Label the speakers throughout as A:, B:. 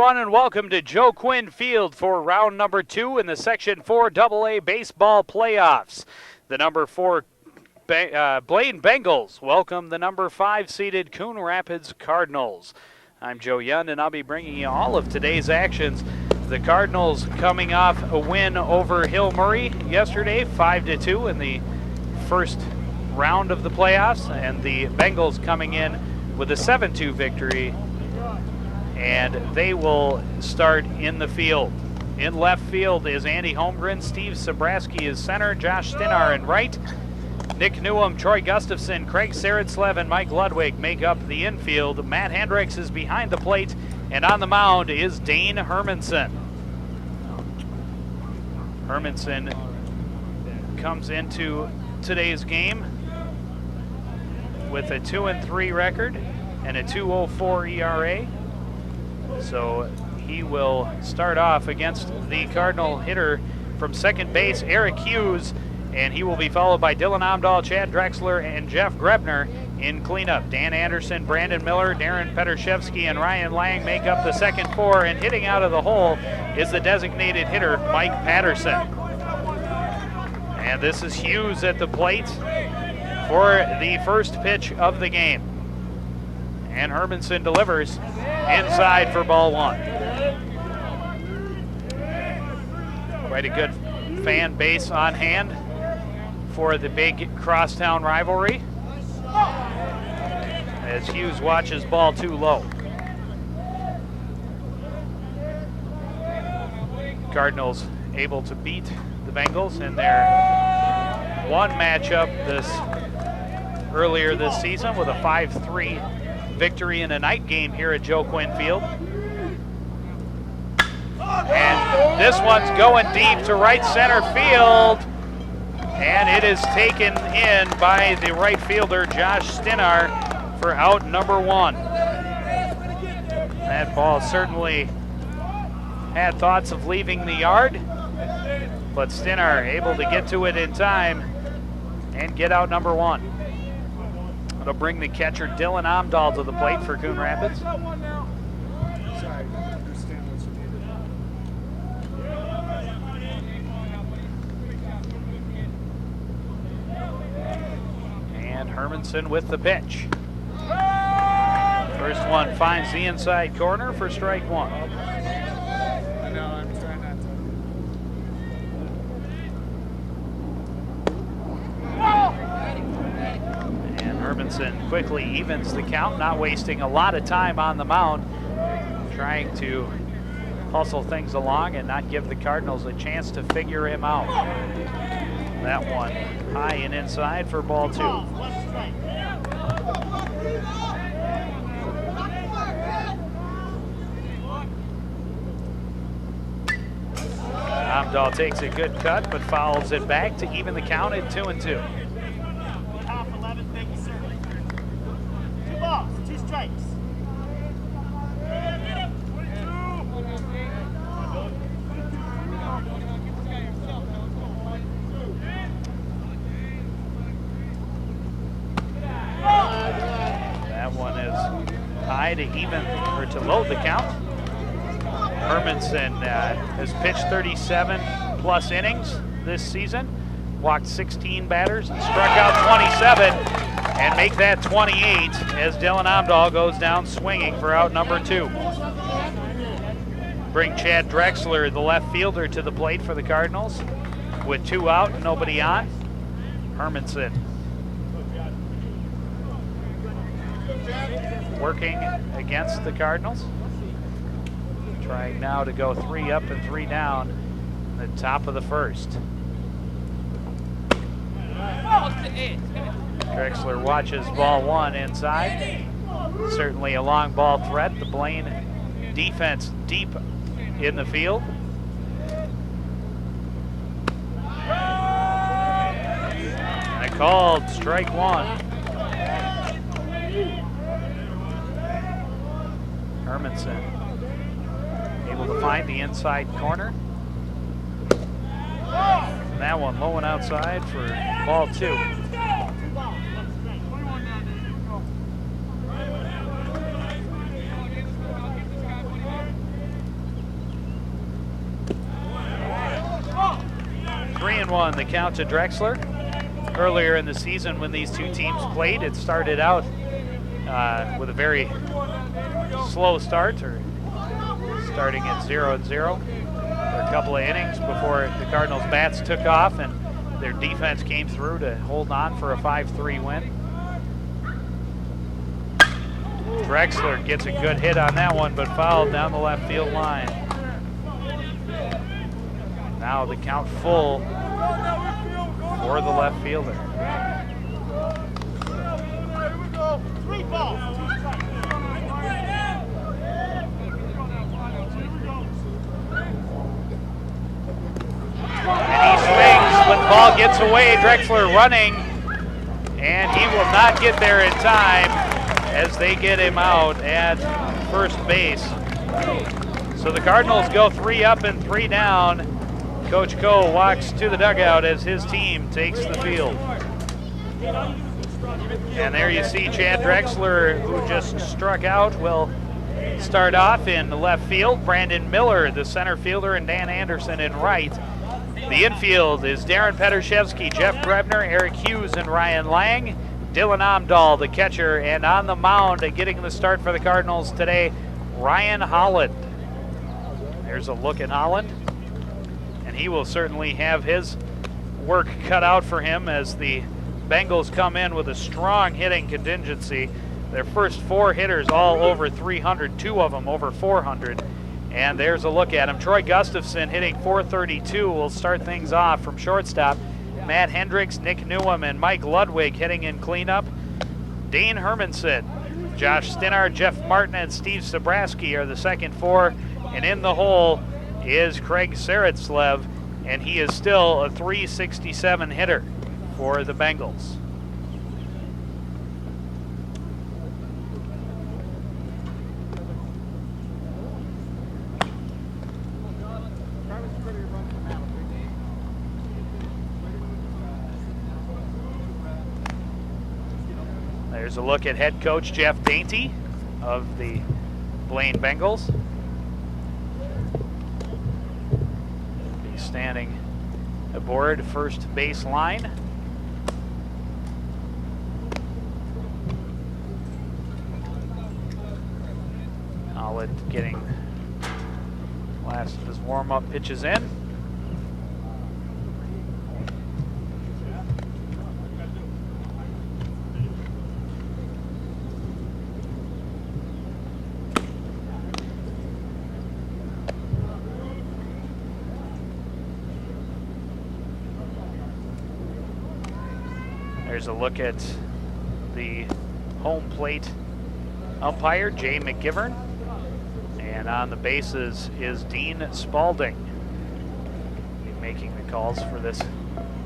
A: everyone, and welcome to Joe Quinn Field for round number 2 in the Section 4 AA baseball playoffs. The number 4 Blaine Bengals welcome the number 5 seeded Coon Rapids Cardinals. I'm Joe Young, and I'll be bringing you all of today's actions. The Cardinals coming off a win over Hill Murray yesterday, 5-2 in the first round of the playoffs, and the Bengals coming in with a 7-2 victory, and they will start in the field. In left field is Andy Holmgren, Steve Sobraski is center, Josh Stinar in right, Nick Newham, Troy Gustafson, Craig Sarenslev, and Mike Ludwig make up the infield. Matt Hendricks is behind the plate, and on the mound is Dane Hermanson. Hermanson comes into today's game with a 2-3 record and a 2.04 ERA. So he will start off against the Cardinal hitter from second base, Eric Hughes, and he will be followed by Dylan Omdahl, Chad Drexler, and Jeff Grebner in cleanup. Dan Anderson, Brandon Miller, Darren Petershevsky, and Ryan Lang make up the second 4, and hitting out of the hole is the designated hitter, Mike Patterson. And this is Hughes at the plate for the first pitch of the game. And Hermanson delivers inside for ball 1. Quite a good fan base on hand for the big crosstown rivalry, as Hughes watches ball 2 low. Cardinals able to beat the Bengals in their one matchup earlier this season with a 5-3 victory in a night game here at Joe Quinn Field. And this one's going deep to right center field, and it is taken in by the right fielder Josh Stinar for out number 1. That ball certainly had thoughts of leaving the yard, but Stinar able to get to it in time and get out number 1. It'll bring the catcher Dylan Omdahl to the plate for Coon Rapids. And Hermanson with the pitch. First one finds the inside corner for strike 1. Hermanson quickly evens the count, not wasting a lot of time on the mound, trying to hustle things along and not give the Cardinals a chance to figure him out. That one high and inside for ball 2. Omdahl takes a good cut but fouls it back to even the count at 2-2. That one is high to even or to load the count. Hermanson has pitched 37 plus innings this season, walked 16 batters and struck out 27, and make that 28 as Dylan Omdahl goes down swinging for out number 2. Bring Chad Drexler, the left fielder, to the plate for the Cardinals with 2 out and nobody on. Hermanson working against the Cardinals, trying now to go 3 up and 3 down in the top of the first. Drexler watches ball 1 inside. Certainly a long ball threat. The Blaine defense deep in the field. And called strike 1. Hermanson able to find the inside corner. And that one low and outside for ball 2. 2-1 the count to Drexler. Earlier in the season when these two teams played, it started out with a very slow start, or starting at 0-0 for a couple of innings before the Cardinals' bats took off and their defense came through to hold on for a 5-3 win. Drexler gets a good hit on that one, but fouled down the left field line. Now the count full for the left fielder. And he swings, but the ball gets away. Drexler running, and he will not get there in time as they get him out at first base. So the Cardinals go 3 up and 3 down. Coach Coe walks to the dugout as his team takes the field. And there you see Chad Drexler, who just struck out, will start off in the left field. Brandon Miller, the center fielder, and Dan Anderson in right. The infield is Darren Petershevsky, Jeff Grebner, Eric Hughes, and Ryan Lang. Dylan Omdahl, the catcher, and on the mound getting the start for the Cardinals today, Ryan Holland. There's a look at Holland, and he will certainly have his work cut out for him as the Bengals come in with a strong hitting contingency. Their first 4 hitters all over 300, 2 of them over 400. And there's a look at him. Troy Gustafson hitting .432 will start things off from shortstop. Matt Hendricks, Nick Newham, and Mike Ludwig hitting in cleanup. Dane Hermanson, Josh Stinard, Jeff Martin, and Steve Sobraski are the second 4. And in the hole is Craig Saratslev, and he is still a .367 hitter for the Bengals. There's a look at head coach Jeff Dainty of the Blaine Bengals. He's standing aboard first base line. Holland getting last of his warm-up pitches in. There's a look at the home plate umpire, Jay McGivern. And on the bases is Dean Spalding. He'll be making the calls for this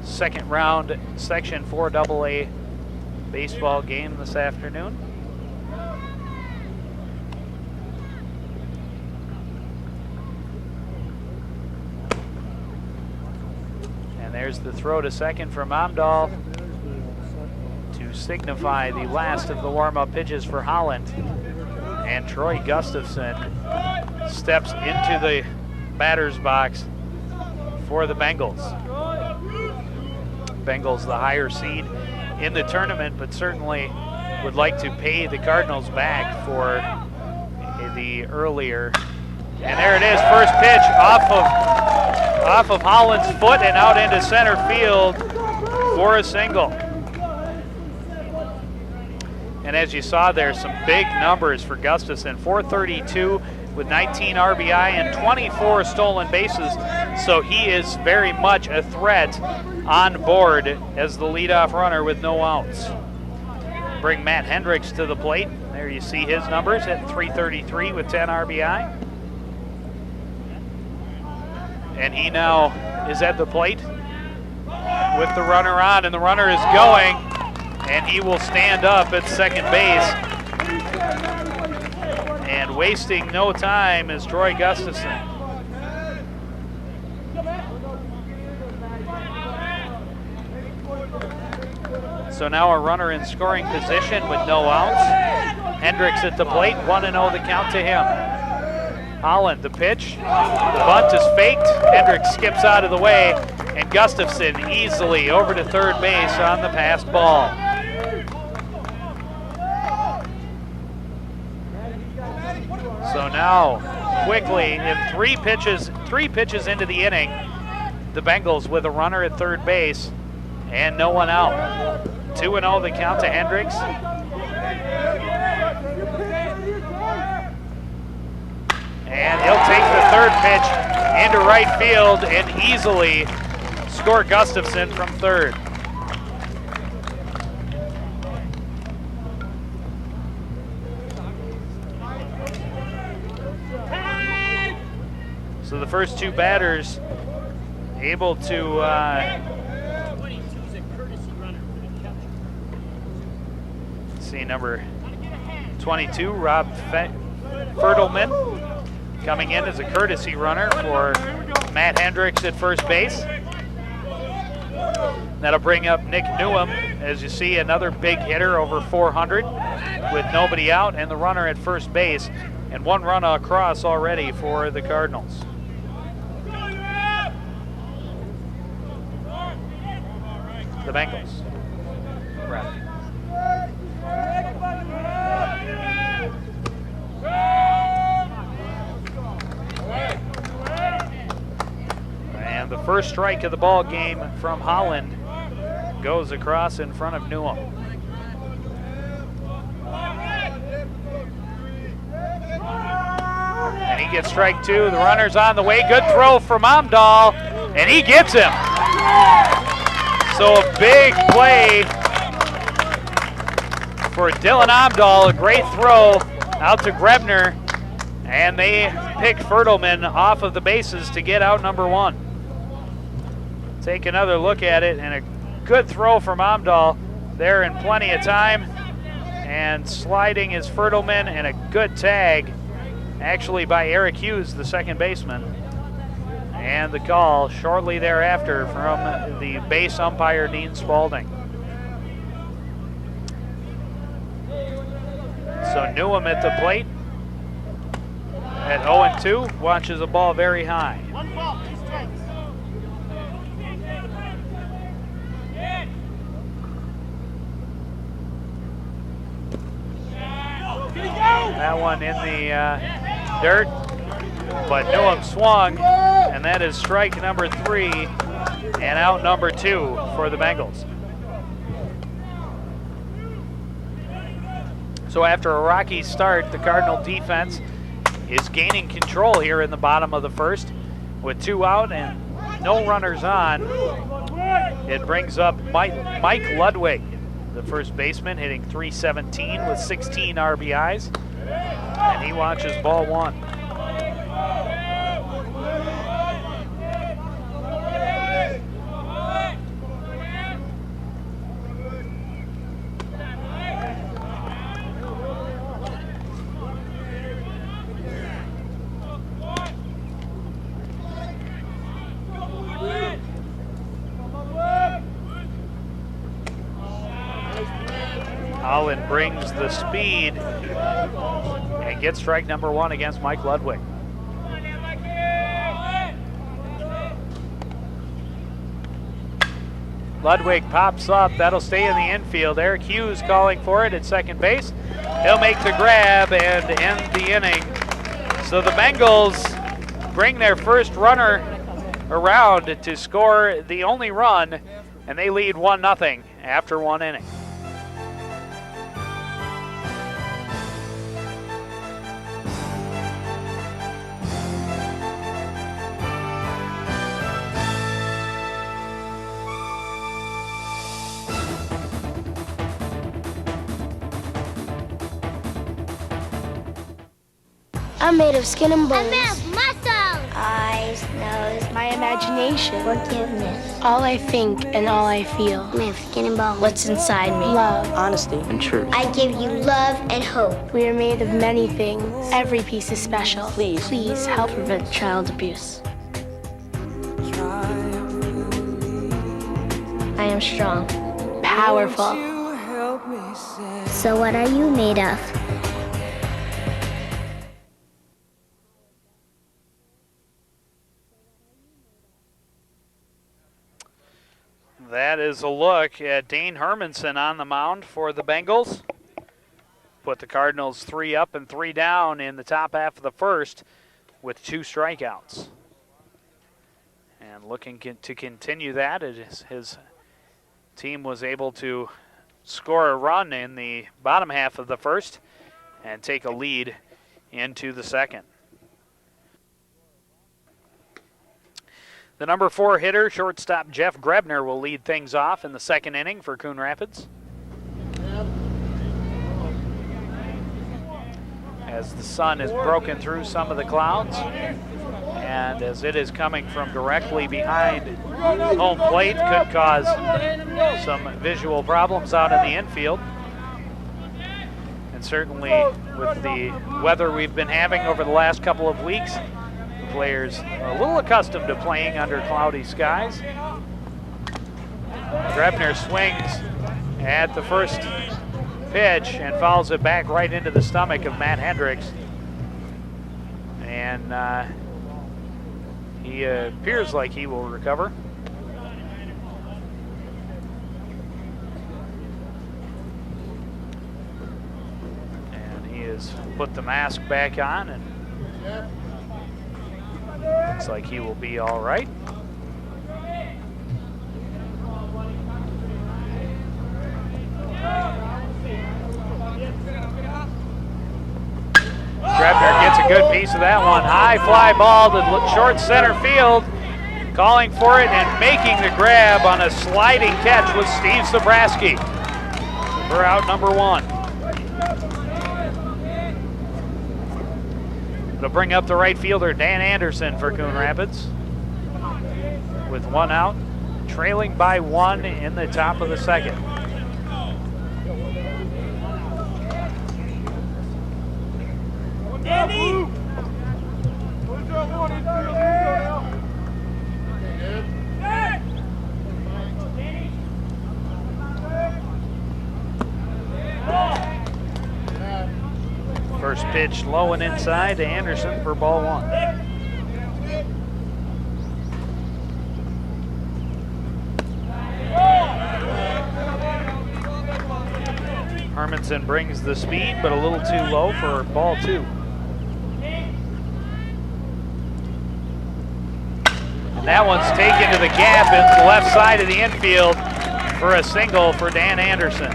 A: second round Section 4 AA baseball game this afternoon. And there's the throw to second from Omdahl to signify the last of the warm-up pitches for Holland. And Troy Gustafson steps into the batter's box for the Bengals. Bengals the higher seed in the tournament, but certainly would like to pay the Cardinals back for the earlier. And there it is, first pitch off of Holland's foot and out into center field for a single. And as you saw there, some big numbers for Gustafson, .432 with 19 RBI and 24 stolen bases. So he is very much a threat on board as the leadoff runner with no outs. Bring Matt Hendricks to the plate. There you see his numbers at .333 with 10 RBI. And he now is at the plate with the runner on, and the runner is going. And he will stand up at second base. And wasting no time is Troy Gustafson. So now a runner in scoring position with no outs. Hendricks at the plate, 1-0 the count to him. Holland, the pitch. The bunt is faked. Hendricks skips out of the way, and Gustafson easily over to third base on the passed ball. So now, quickly, in three pitches into the inning, the Bengals with a runner at third base and no one out. 2-0 the count to Hendricks. And he'll take the third pitch into right field and easily score Gustafson from third. So the first two batters able to see number 22, Rob Fertelman, coming in as a courtesy runner for Matt Hendricks at first base. That'll bring up Nick Newham. As you see, another big hitter over 400 with nobody out and the runner at first base, and one run across already for the Cardinals. The Bengals. Right. And the first strike of the ball game from Holland goes across in front of Newham. And he gets strike two. The runner's on the way. Good throw from Amdahl, and he gets him. So a big play for Dylan Amdahl, a great throw out to Grebner, and they pick Fertelman off of the bases to get out number one. Take another look at it, and a good throw from Amdahl there in plenty of time, and sliding is Fertelman, and a good tag actually by Eric Hughes, the second baseman. And the call shortly thereafter from the base umpire, Dean Spaulding. So Newham at the plate at 0-2, watches the ball very high. That one in the dirt, but Newham swung, and that is strike number 3 and out number 2 for the Bengals. So after a rocky start, the Cardinal defense is gaining control here in the bottom of the first. With 2 out and no runners on, it brings up Mike Ludwig, the first baseman, hitting .317 with 16 RBIs, and he watches ball 1. Holland brings the speed and gets strike number 1 against Mike Ludwig. Ludwig pops up. That'll stay in the infield. Eric Hughes calling for it at second base. He'll make the grab and end the inning. So the Bengals bring their first runner around to score the only run, and they lead 1-0 after 1 inning.
B: I'm made of skin and bones.
C: I'm made of muscle.
B: Eyes, nose,
C: My imagination.
B: forgiveness.
C: All I think and all I feel.
B: I'm made of skin and bones.
C: What's inside me? Love.
D: Honesty and truth.
B: I give you love and hope.
C: We are made of many things. Every piece is special.
D: Please
C: help prevent child abuse.
B: I am strong.
C: Powerful.
B: So what are you made of?
A: That is a look at Dane Hermanson on the mound for the Bengals. Put the Cardinals 3 up and 3 down in the top half of the first with 2 strikeouts. And looking to continue that, his team was able to score a run in the bottom half of the first and take a lead into the second. The number 4 hitter, shortstop Jeff Grebner, will lead things off in the second inning for Coon Rapids. As the sun has broken through some of the clouds, and as it is coming from directly behind home plate, could cause some visual problems out in the infield. And certainly with the weather we've been having over the last couple of weeks, the players are a little accustomed to playing under cloudy skies. Grebner swings at the first pitch and fouls it back right into the stomach of Matt Hendricks. And he appears like he will recover. And he has put the mask back on, and looks like he will be all right. Grebner gets a good piece of that one. High fly ball to short center field. Calling for it and making the grab on a sliding catch was Steve Zabrowski for out number 1. It'll bring up the right fielder, Dan Anderson, for Coon Rapids. With 1 out, trailing by 1 in the top of the second. First pitch low and inside to Anderson for ball 1. Hermanson brings the speed, but a little too low for ball 2. And that one's taken to the gap in the left side of the infield for a single for Dan Anderson.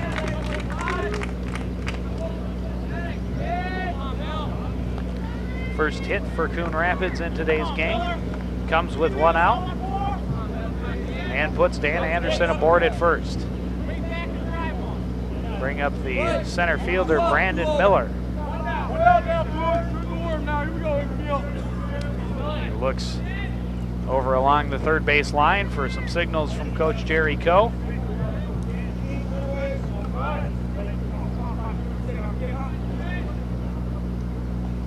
A: First hit for Coon Rapids in today's game. Comes with 1 out and puts Dan Anderson aboard at first. Bring up the center fielder, Brandon Miller. He looks over along the third base line for some signals from Coach Jerry Coe.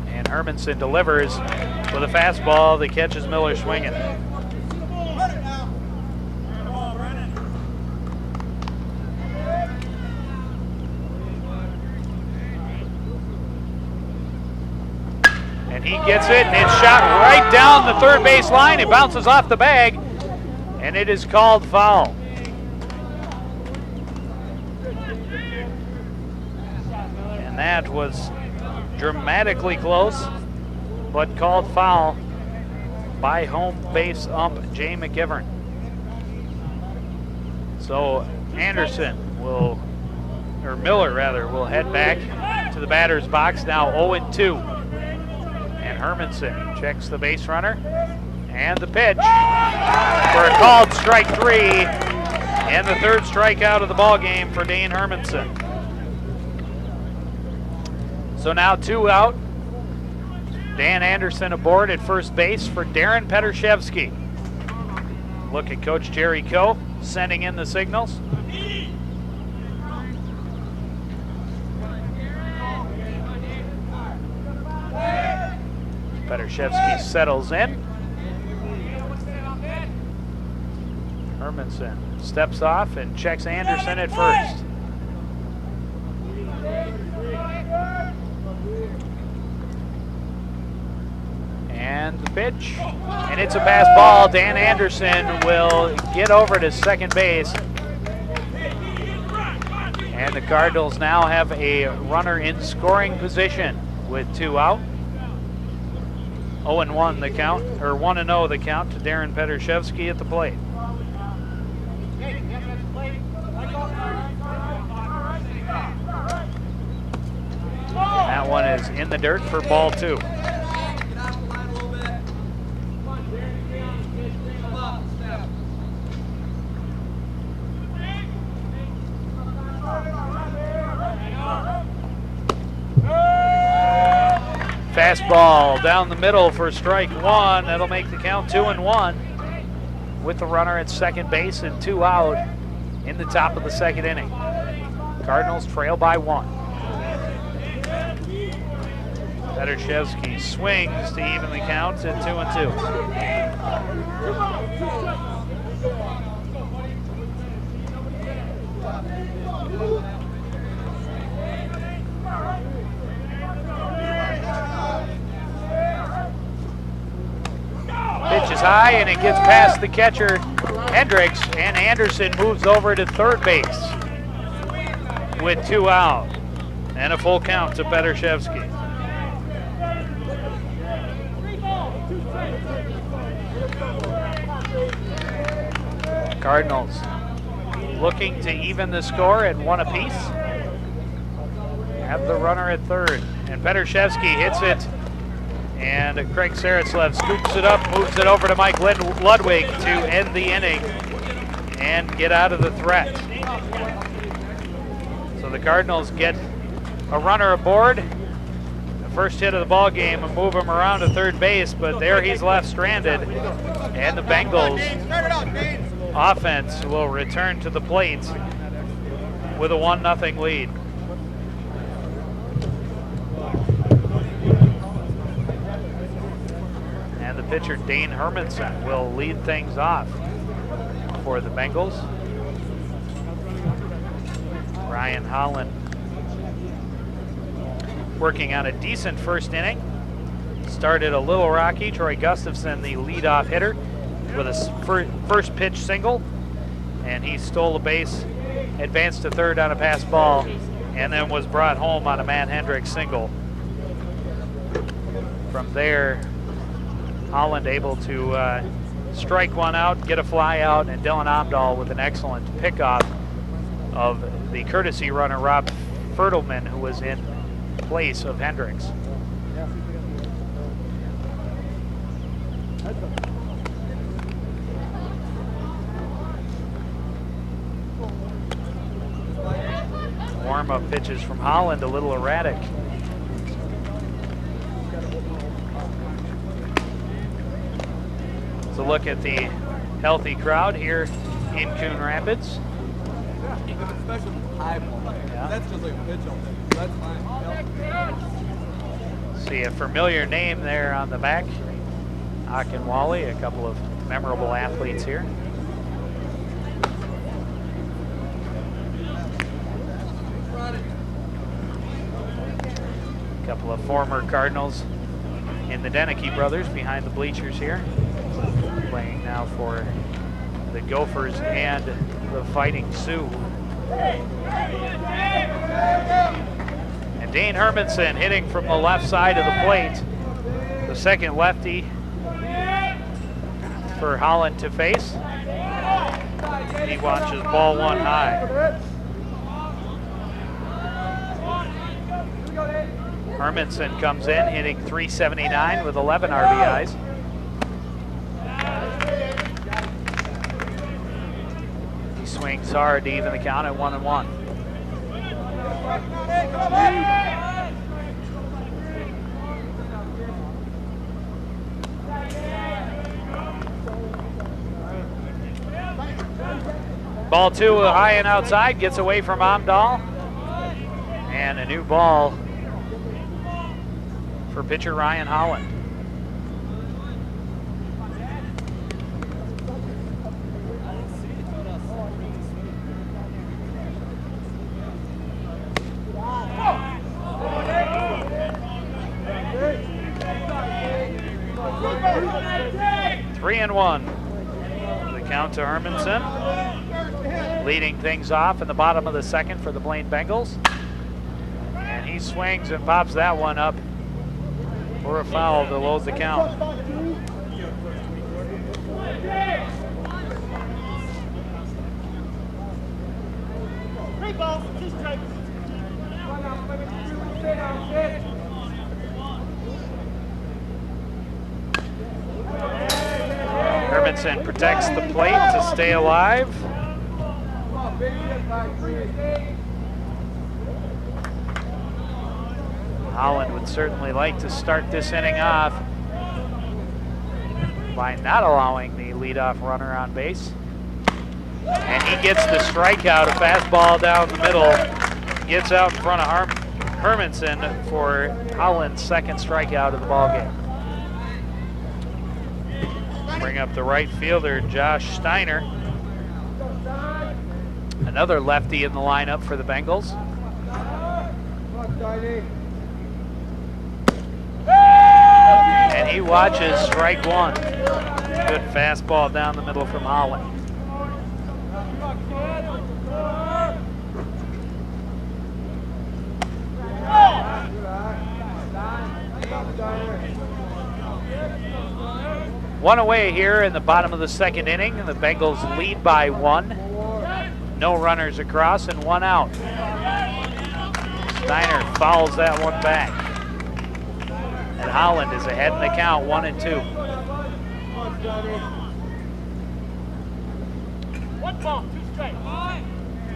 A: And Hermanson delivers with a fastball that catches Miller swinging. And he gets it, and it's shot right down the third base line. It bounces off the bag, and it is called foul. And that was dramatically close, but called foul by home base ump Jay McGivern. So Anderson Miller will head back to the batter's box, now 0-2. And Hermanson checks the base runner and the pitch for a called strike 3 and the third strikeout of the ball game for Dane Hermanson. So now 2 out. Dan Anderson aboard at first base for Darren Petershevsky. Look at Coach Jerry Coe sending in the signals. Petershevsky settles in. Hermanson steps off and checks Anderson at first. And And the pitch, and it's a pass ball. Dan Anderson will get over to second base. And the Cardinals now have a runner in scoring position with 2 out. 0-1 the count, or 1-0 the count to Darren Petershevsky at the plate. That one is in the dirt for ball 2. Fastball down the middle for strike 1. That'll make the count 2-1 with the runner at second base and 2 out in the top of the second inning. Cardinals trail by 1. Petershevsky swings to even the count at 2-2. Pitch is high and it gets past the catcher, Hendricks, and Anderson moves over to third base with 2 out and a full count to Petershevsky. Cardinals looking to even the score at 1 apiece. Have the runner at third, and Petershevsky hits it. And Craig Saraslev scoops it up, moves it over to Mike Ludwig to end the inning and get out of the threat. So the Cardinals get a runner aboard, the first hit of the ball game, and move him around to third base, but there he's left stranded. And the Bengals offense will return to the plate with a 1-0 lead. And the pitcher, Dane Hermanson, will lead things off for the Bengals. Ryan Holland working on a decent first inning. Started a little rocky. Troy Gustafson, the leadoff hitter, with a first pitch single. And he stole a base, advanced to third on a pass ball, and then was brought home on a Matt Hendricks single. From there, Holland able to strike one out, get a fly out, and Dylan Omdahl with an excellent pickoff of the courtesy runner Rob Fertelman, who was in place of Hendricks. Warm-up pitches from Holland, a little erratic. So look at the healthy crowd here in Coon Rapids. Yeah.
D: That's just like a pitch on it. That's fine.
A: See a familiar name there on the back. Akinwale, a couple of memorable athletes here. A couple of former Cardinals in the Deneke brothers behind the bleachers here, playing now for the Gophers and the Fighting Sioux. And Dane Hermanson hitting from the left side of the plate, the second lefty for Holland to face. He watches ball 1 high. Hermanson comes in hitting .379 with 11 RBIs. He swings hard to even the count at 1-1. Ball 2 high and outside, gets away from Omdahl. And a new ball for pitcher Ryan Holland. 3-1. The count to Hermanson. Leading things off in the bottom of the second for the Blaine Bengals. And he swings and pops that one up for a foul to load the count. Hermanson protects the plate to stay alive. Holland would certainly like to start this inning off by not allowing the leadoff runner on base. And he gets the strikeout, a fastball down the middle. Gets out in front of Hermanson for Holland's second strikeout of the ballgame. Bring up the right fielder, Josh Steiner. Another lefty in the lineup for the Bengals. And he watches strike one. Good fastball down the middle from Holland. One away here in the bottom of the second inning, and the Bengals lead by 1. No runners across and 1 out. Steiner fouls that one back. And Holland is ahead in the count, 1-2.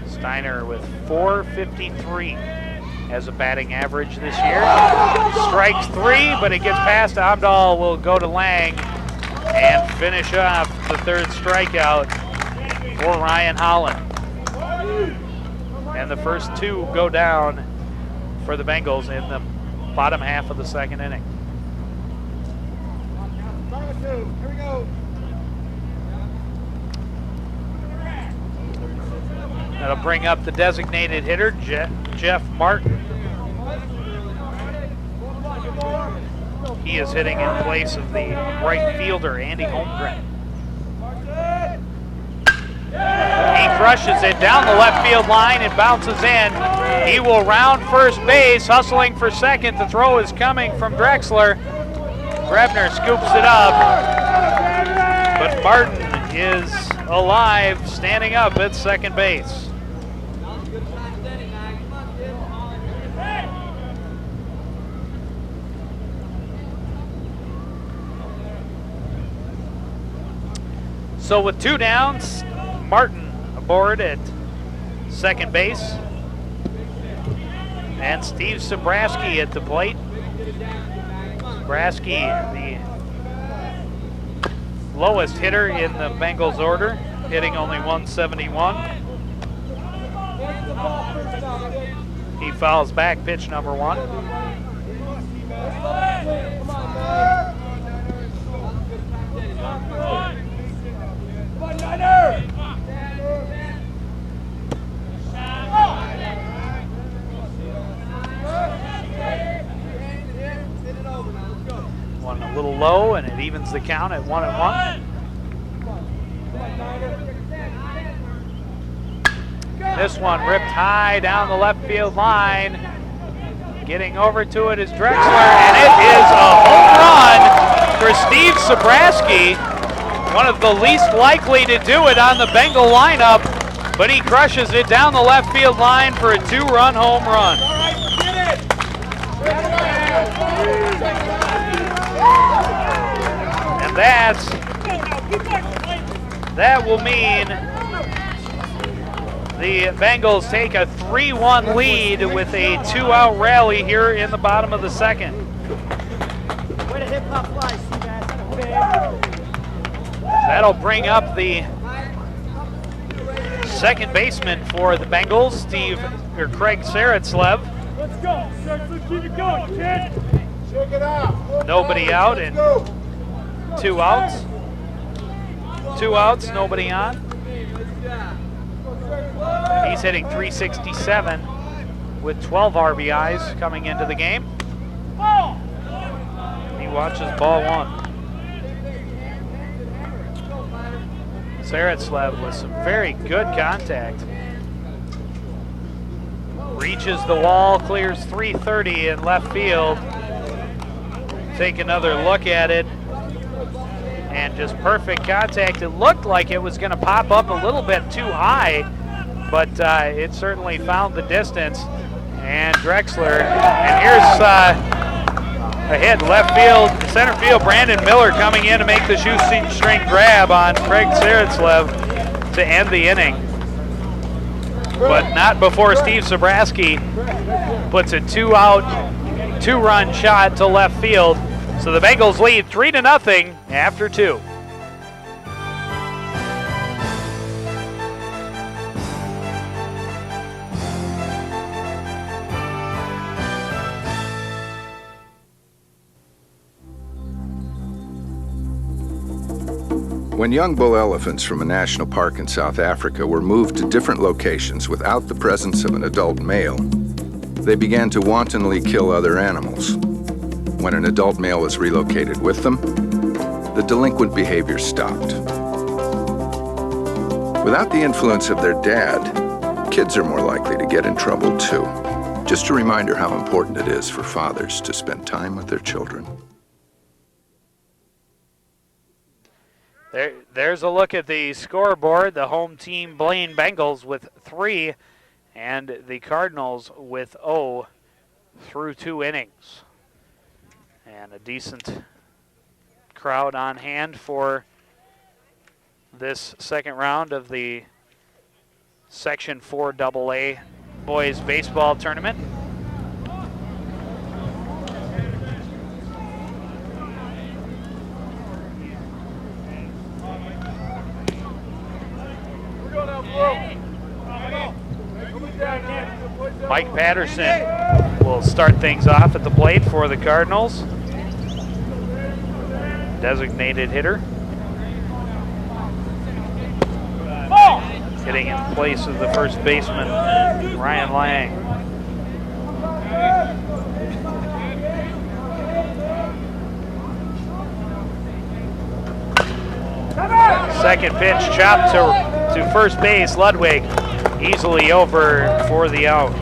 A: Steiner with .453 as a batting average this year. Strikes 3, but it gets past Amdahl. Will go to Lang and finish off the third strikeout for Ryan Holland. And the first 2 go down for the Bengals in the bottom half of the second inning. That'll bring up the designated hitter, Jeff Martin. He is hitting in place of the right fielder, Andy Holmgren. He crushes it down the left field line and bounces in. He will round first base, hustling for second. The throw is coming from Drexler. Grebner scoops it up, but Martin is alive, standing up at second base. So with 2 downs, Martin aboard at second base. And Steve Sobraski at the plate. Sobraski, the lowest hitter in the Bengals order, hitting only 171. He fouls back pitch number 1. One a little low, and it evens the count at 1-1. This one ripped high down the left field line. Getting over to it is Drexler, and it is a home run for Steve Sobraski. One of the least likely to do it on the Bengal lineup, but he crushes it down the left field line for a 2-run home run. And that will mean the Bengals take a 3-1 lead with a 2-out rally here in the bottom of the second.
E: Way to hit pop fly,
A: That'll bring up the second baseman for the Bengals, Craig Saratslev.
E: Let's go. Keep it going, kid.
D: Check it out.
A: Nobody out and 2 outs. 2 outs, nobody on. He's hitting .367 with 12 RBIs coming into the game. He watches ball 1. Saritslev with some very good contact. Reaches the wall, clears 330 in left field. Take another look at it. And just perfect contact. It looked like it was going to pop up a little bit too high, but it certainly found the distance. And Drexler, and here's a hit left field, center field. Brandon Miller coming in to make the shoestring grab on Craig Saritslev to end the inning. But not before Steve Zabrowski puts a 2-out, 2-run shot to left field. So the Bengals lead 3-0 after 2.
F: When young bull elephants from a national park in South Africa were moved to different locations without the presence of an adult male, they began to wantonly kill other animals. When an adult male was relocated with them, the delinquent behavior stopped. Without the influence of their dad, kids are more likely to get in trouble too. Just a reminder how important it is for fathers to spend time with their children.
A: There's a look at the scoreboard. The home team, Blaine Bengals, with 3, and the Cardinals with 0 through 2 innings. And a decent crowd on hand for this second round of the Section 4 AA boys baseball tournament. Mike Patterson will start things off at the plate for the Cardinals. Designated hitter. Hitting in place of the first baseman, Ryan Lang. Second pitch chopped to first base. Ludwig easily over for the out.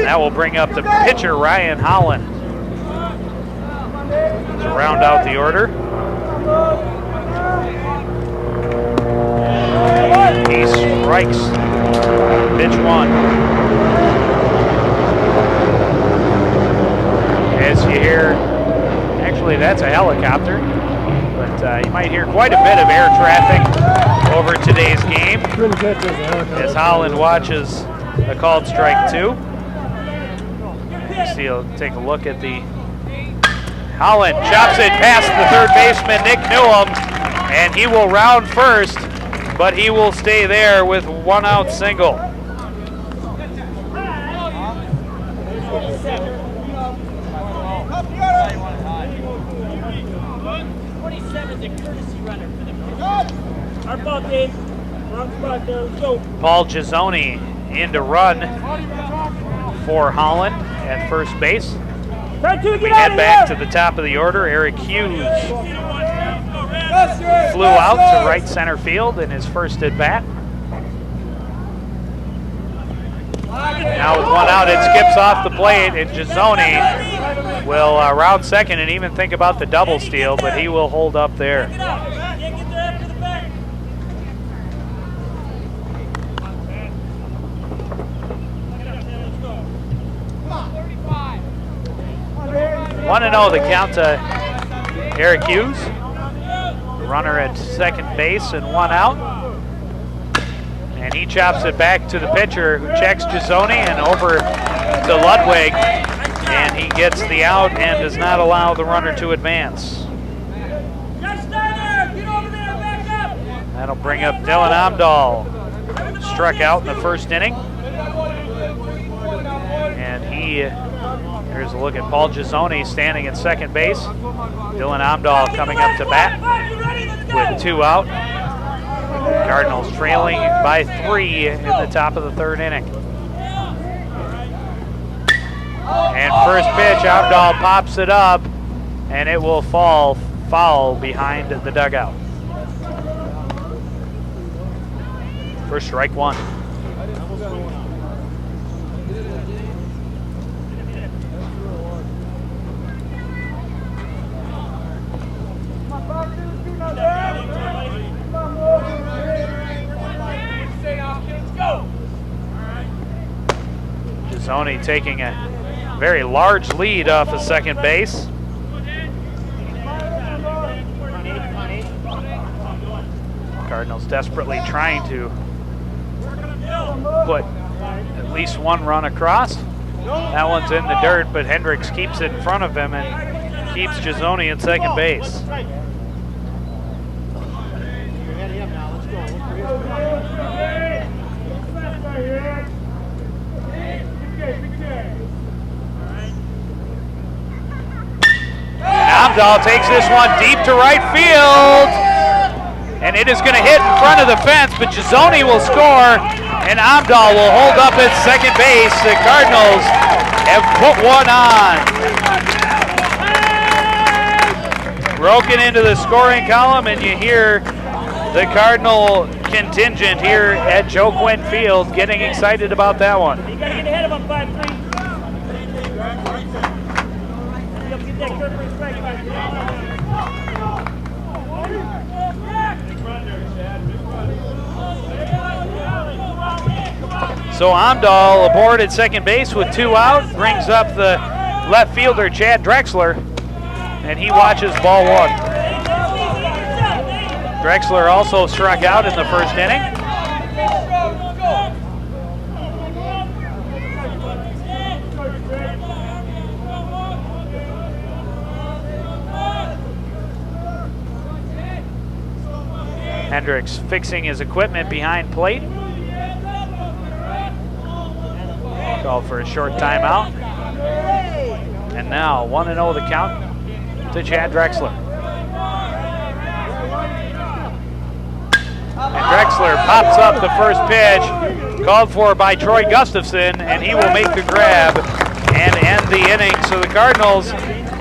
A: That will bring up the pitcher, Ryan Holland, to round out the order. He strikes pitch 1. As you hear, actually that's a helicopter, but you might hear quite a bit of air traffic over today's game as Holland watches a called strike 2. He'll take a look at the Holland chops it past the third baseman, Nick Newham, and he will round first, but he will stay there with 1-out single. Paul Gizzoni in to run for Holland at first base. We head back to the top of the order. Eric Hughes flew out to right center field in his first at bat. Now with 1 out, it skips off the plate, and Gizzoni will round second and even think about the double steal, but he will hold up there. One and 0 the count to Eric Hughes. Runner at second base and 1 out. And he chops it back to the pitcher who checks Gizzoni and over to Ludwig. And he gets the out and does not allow the runner to advance. That'll bring up Dylan Amdahl. Struck out in the first inning. And here's a look at Paul Gizzoni standing at second base. Dylan Amdahl coming up to bat with 2 out. Cardinals trailing by 3 in the top of the third inning. And first pitch, Abdal pops it up, and it will fall foul behind the dugout. For strike one. Gizzoni taking a very large lead off of second base. Cardinals desperately trying to put at least one run across. That one's in the dirt, but Hendricks keeps it in front of him and keeps Gizzoni at second base. Abdal takes this one deep to right field, and it is going to hit in front of the fence, but Gizzoni will score, and Abdal will hold up at second base. The Cardinals have put one on. Broken into the scoring column, and you hear the Cardinal contingent here at Joe Quinn Field getting excited about that one.
E: You got to get ahead of him, 5-3. Get that curve for strike, 5-3.
A: So Amdahl aboard at second base with 2 out, brings up the left fielder Chad Drexler, and he watches ball 1. Drexler also struck out in the first inning. Hendricks fixing his equipment behind plate. Called for a short timeout. And now 1-0 the count to Chad Drexler. And Drexler pops up the first pitch, called for by Troy Gustafson, and he will make the grab and end the inning. So the Cardinals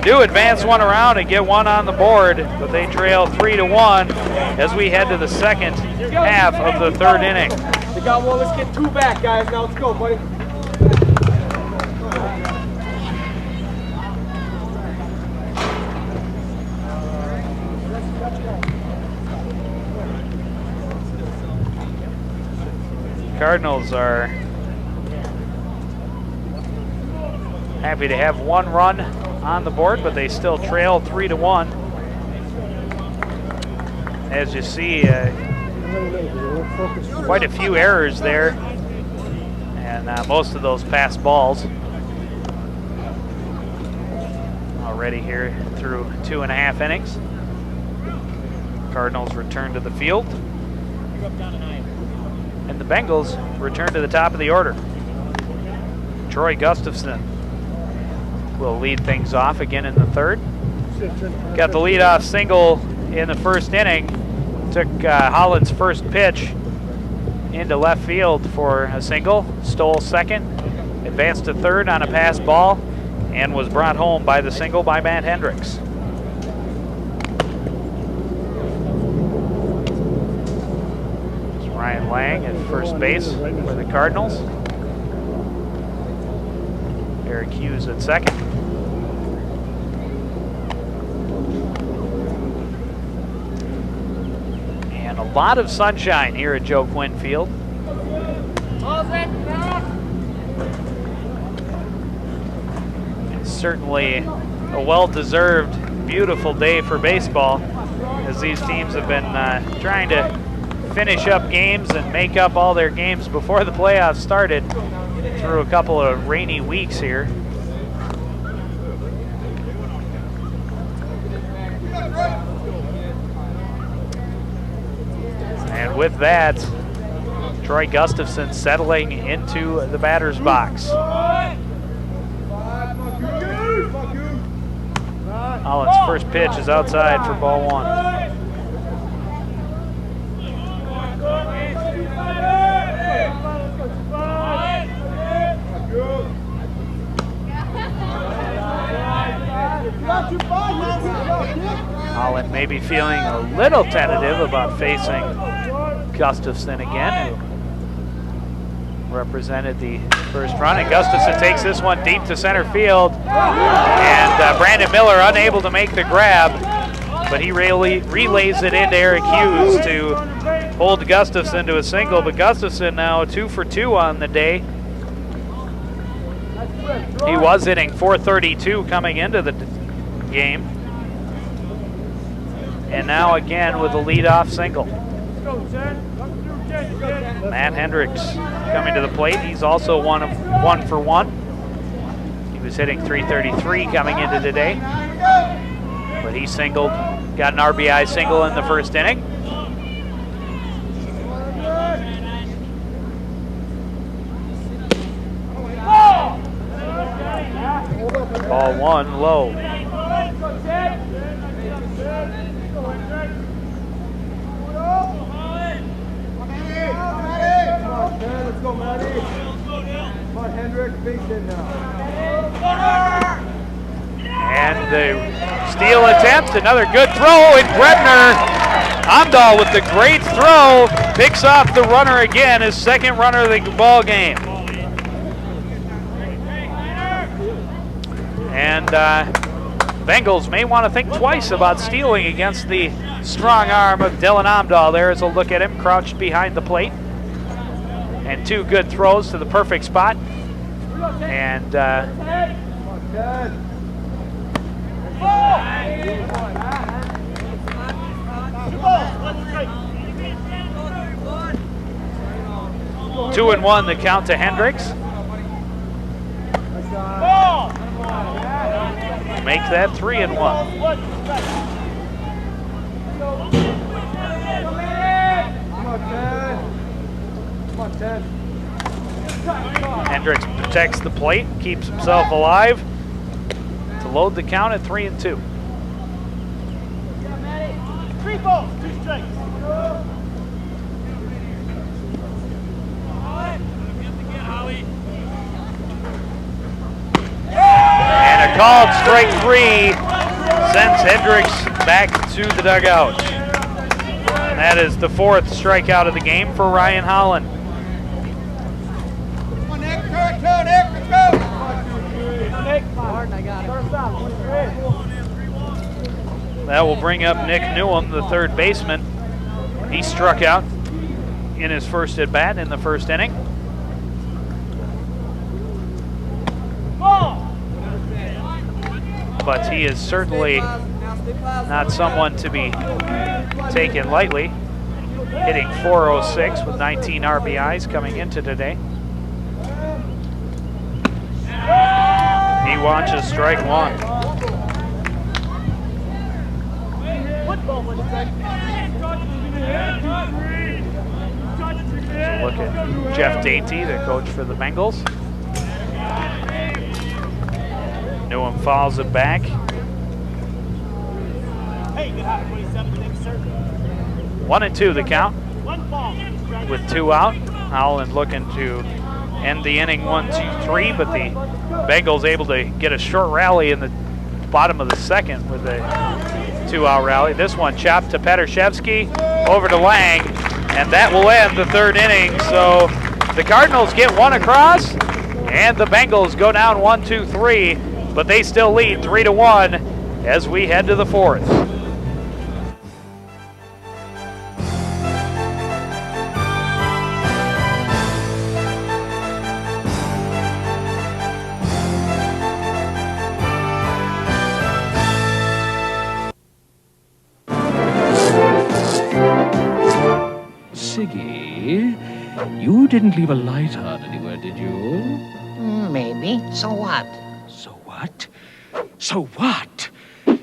A: do advance one around and get one on the board, but they trail 3-1 as we head to the second half of the third inning.
D: They got one. Let's get 2 back, guys. Now let's go, buddy.
A: Cardinals are happy to have 1 run on the board, but they still trail 3-1. As you see, quite a few errors there, and most of those pass balls. Already here through 2.5 innings. Cardinals return to the field. And the Bengals return to the top of the order. Troy Gustafson will lead things off again in the third. Got the leadoff single in the first inning. Took Holland's first pitch into left field for a single. Stole second. Advanced to third on a pass ball and was brought home by the single by Matt Hendricks. Ryan Lang at first base for the Cardinals. Eric Hughes at second. And a lot of sunshine here at Joe Quinn Field. It's certainly a well-deserved, beautiful day for baseball, as these teams have been trying to finish up games and make up all their games before the playoffs started through a couple of rainy weeks here. And with that, Troy Gustafson settling into the batter's box. Holland's first pitch is outside for ball 1. maybe feeling a little tentative about facing Gustafson again, who represented the first run. And Gustafson takes this one deep to center field. And Brandon Miller unable to make the grab, but he relays it into Eric Hughes to hold Gustafson to a single. But Gustafson now 2 for 2 on the day. He was hitting .432 coming into the game. And now again with a leadoff single. Matt Hendricks coming to the plate. He's also 1 for 1. He was hitting .333 coming into today. But he singled, got an RBI single in the first inning. Ball 1 low.
D: Let's go, Matty. Come on, Hendrick, base it now.
A: And the steal attempt, another good throw, and Grebner, Amdahl with the great throw, picks off the runner again, his second runner of the ball game. And Bengals may want to think twice about stealing against the strong arm of Dylan Amdahl. There's a look at him crouched behind the plate. And 2 good throws to the perfect spot. And 2-1 the count to Hendricks. Make that 3-1. Hendricks protects the plate, keeps himself alive to load the count at 3-2.
E: 3 balls, 2 strikes.
A: And a called strike 3 sends Hendricks back to the dugout. And that is the 4th strikeout of the game for Ryan Holland.
D: Come on, Nick, let's go.
A: That will bring up Nick Newham, the third baseman. He struck out in his first at bat in the first inning. But he is certainly not someone to be taken lightly. Hitting .406 with 19 RBIs coming into today. He watches strike 1. So look at Jeff Dainty, the coach for the Bengals. Newham fouls it back.
E: Hey, good hot 27, thanks, sir.
A: 1-2 the count.
E: 1 ball.
A: With 2 out. Howland looking to end the inning 1-2-3, but the Bengals able to get a short rally in the bottom of the second with a 2-out rally. This one chopped to Petrashevsky, over to Lang, and that will end the third inning. So the Cardinals get 1 across, and the Bengals go down 1-2-3, but they still lead 3-1 as we head to the 4th.
G: Siggy, you didn't leave a light on anywhere, did you?
H: Maybe. So what?
G: So what? So what?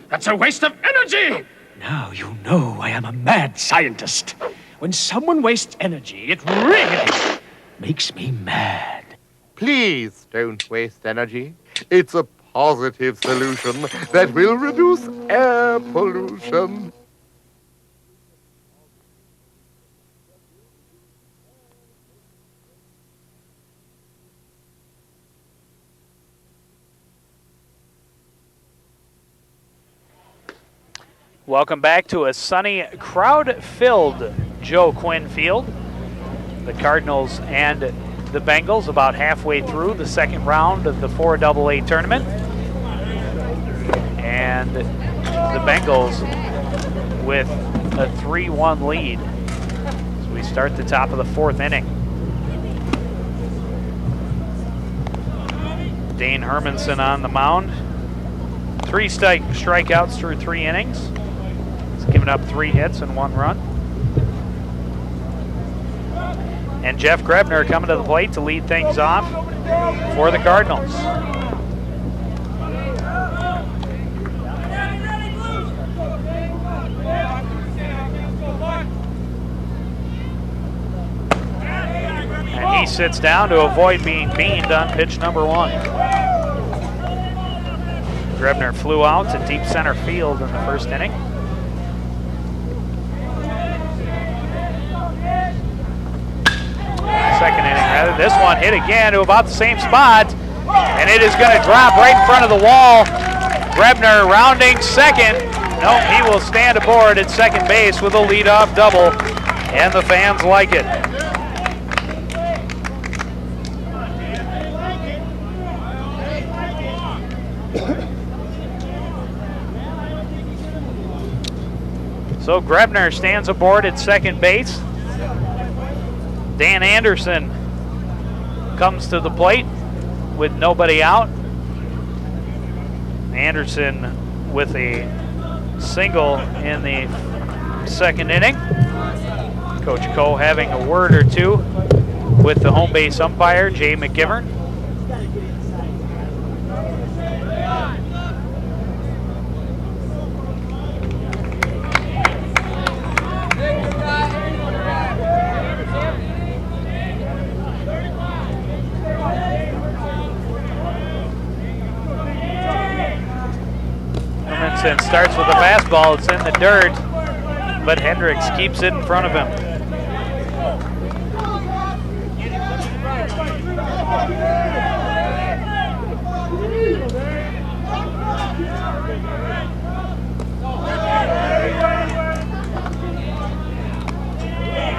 G: That's a waste of energy! Now you know I am a mad scientist. When someone wastes energy, it really makes me mad.
I: Please don't waste energy. It's a positive solution that will reduce air pollution.
A: Welcome back to a sunny, crowd-filled Joe Quinn Field. The Cardinals and the Bengals about halfway through the second round of the 4AA tournament. And the Bengals with a 3-1 lead as we start the top of the fourth inning. Dane Hermanson on the mound. 3 strikeouts through 3 innings. He's given up 3 hits and 1 run. And Jeff Grebner coming to the plate to lead things off for the Cardinals. And he sits down to avoid being beamed on pitch number 1. Grebner flew out to deep center field in the first inning. Second inning, rather. This one hit again to about the same spot, and it is going to drop right in front of the wall. Grebner rounding second. Nope, he will stand aboard at second base with a leadoff double, and the fans like it. So Grebner stands aboard at second base. Dan Anderson comes to the plate with nobody out. Anderson with a single in the second inning. Coach Coe having a word or two with the home base umpire, Jay McGivern. Starts with a fastball, it's in the dirt, but Hendricks keeps it in front of him.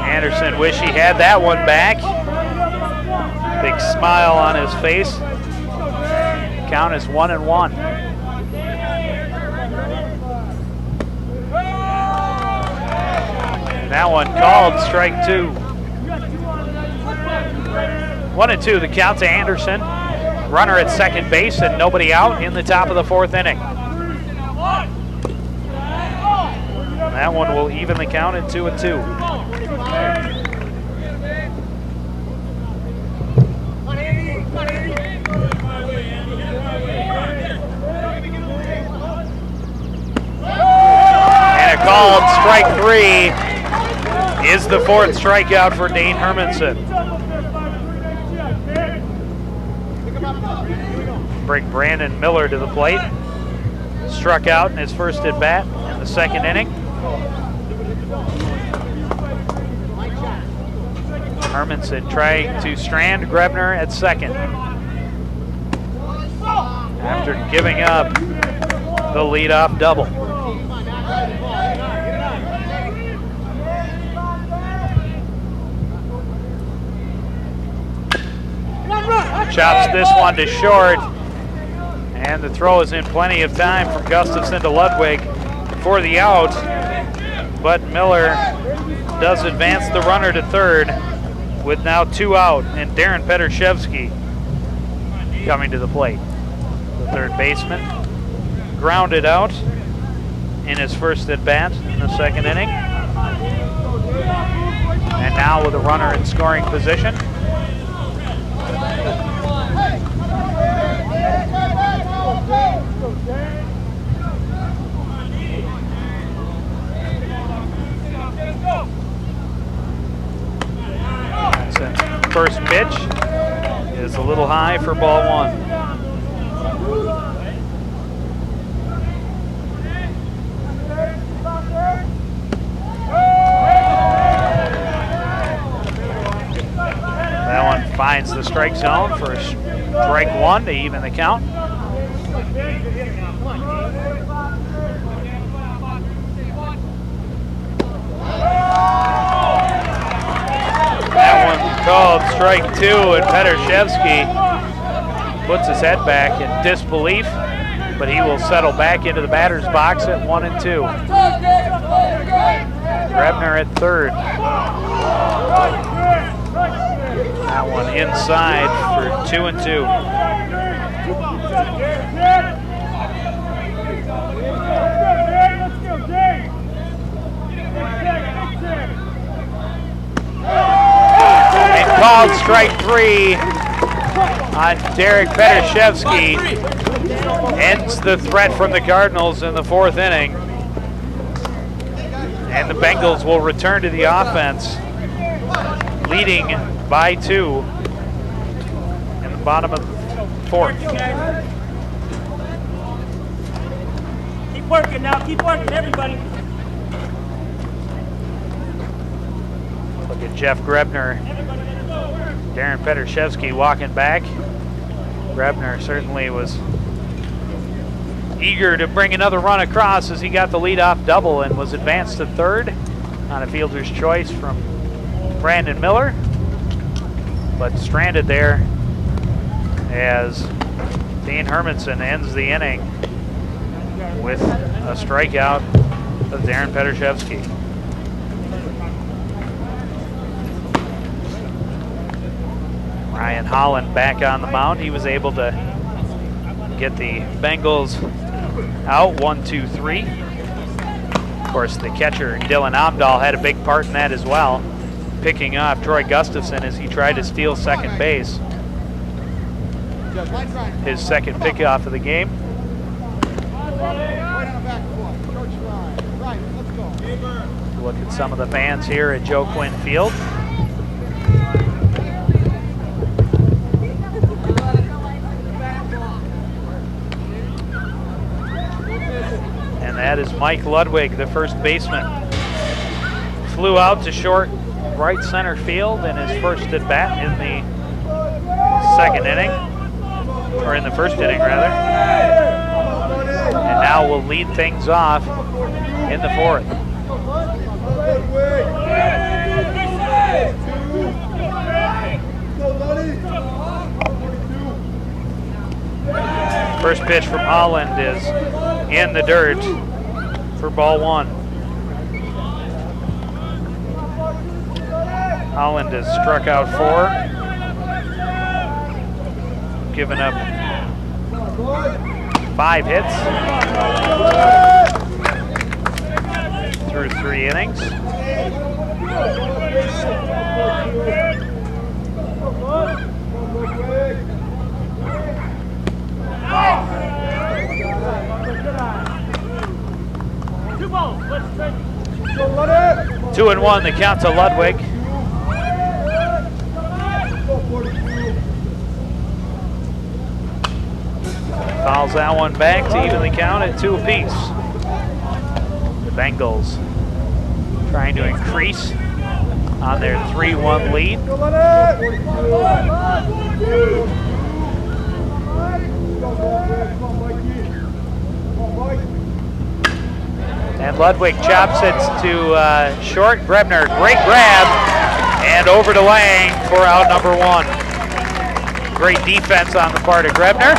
A: Anderson wish he had that one back. Big smile on his face. Count is 1-1. That one called strike 2. 1-2 the count to Anderson. Runner at second base and nobody out in the top of the fourth inning. That one will even the count at 2-2. And a called strike 3. Is the fourth strikeout for Dane Hermanson. Bring Brandon Miller to the plate. Struck out in his first at bat in the second inning. Hermanson trying to strand Grebner at second after giving up the leadoff double. Chops this one to short, and the throw is in plenty of time from Gustafson to Ludwig for the out, but Miller does advance the runner to third with now 2 out, and Darren Petershevsky coming to the plate. The third baseman grounded out in his first at bat in the second inning, and now with a runner in scoring position. First pitch is a little high for ball 1. That one finds the strike zone for strike 1 to even the count. That one's called strike 2, and Petrashevsky puts his head back in disbelief, but he will settle back into the batter's box at 1-2. Grebner at third. That one inside for 2-2. And called strike 3 on Derek Petrashevsky. Ends the threat from the Cardinals in the fourth inning. And the Bengals will return to the offense, leading by 2 in the bottom of the fourth.
E: Keep working now, keep working, everybody.
A: Look at Jeff Grebner. Darren Petrashevsky walking back. Grebner certainly was eager to bring another run across as he got the leadoff double and was advanced to third on a fielder's choice from Brandon Miller, but stranded there as Dean Hermanson ends the inning with a strikeout of Darren Petrashevsky. Ryan Holland back on the mound. He was able to get the Bengals out 1-2-3. Of course, the catcher Dylan Amdahl had a big part in that as well, picking off Troy Gustafson as he tried to steal second base. His second pickoff of the game. Look at some of the fans here at Joe Quinn Field. And that is Mike Ludwig, the first baseman. Flew out to short right center field in his first at bat in the second inning, or in the first inning rather. And now will lead things off in the fourth. First pitch from Holland is in the dirt for ball one. Holland has struck out 4, given up 5 hits through 3 innings.
E: Two balls, let's try.
A: 2-1 the count to Ludwig. Fouls that one back to even the count at 2 apiece. The Bengals trying to increase on their 3-1 lead. And Ludwig chops it to short. Grebner, great grab, and over to Lang for out number 1. Great defense on the part of Grebner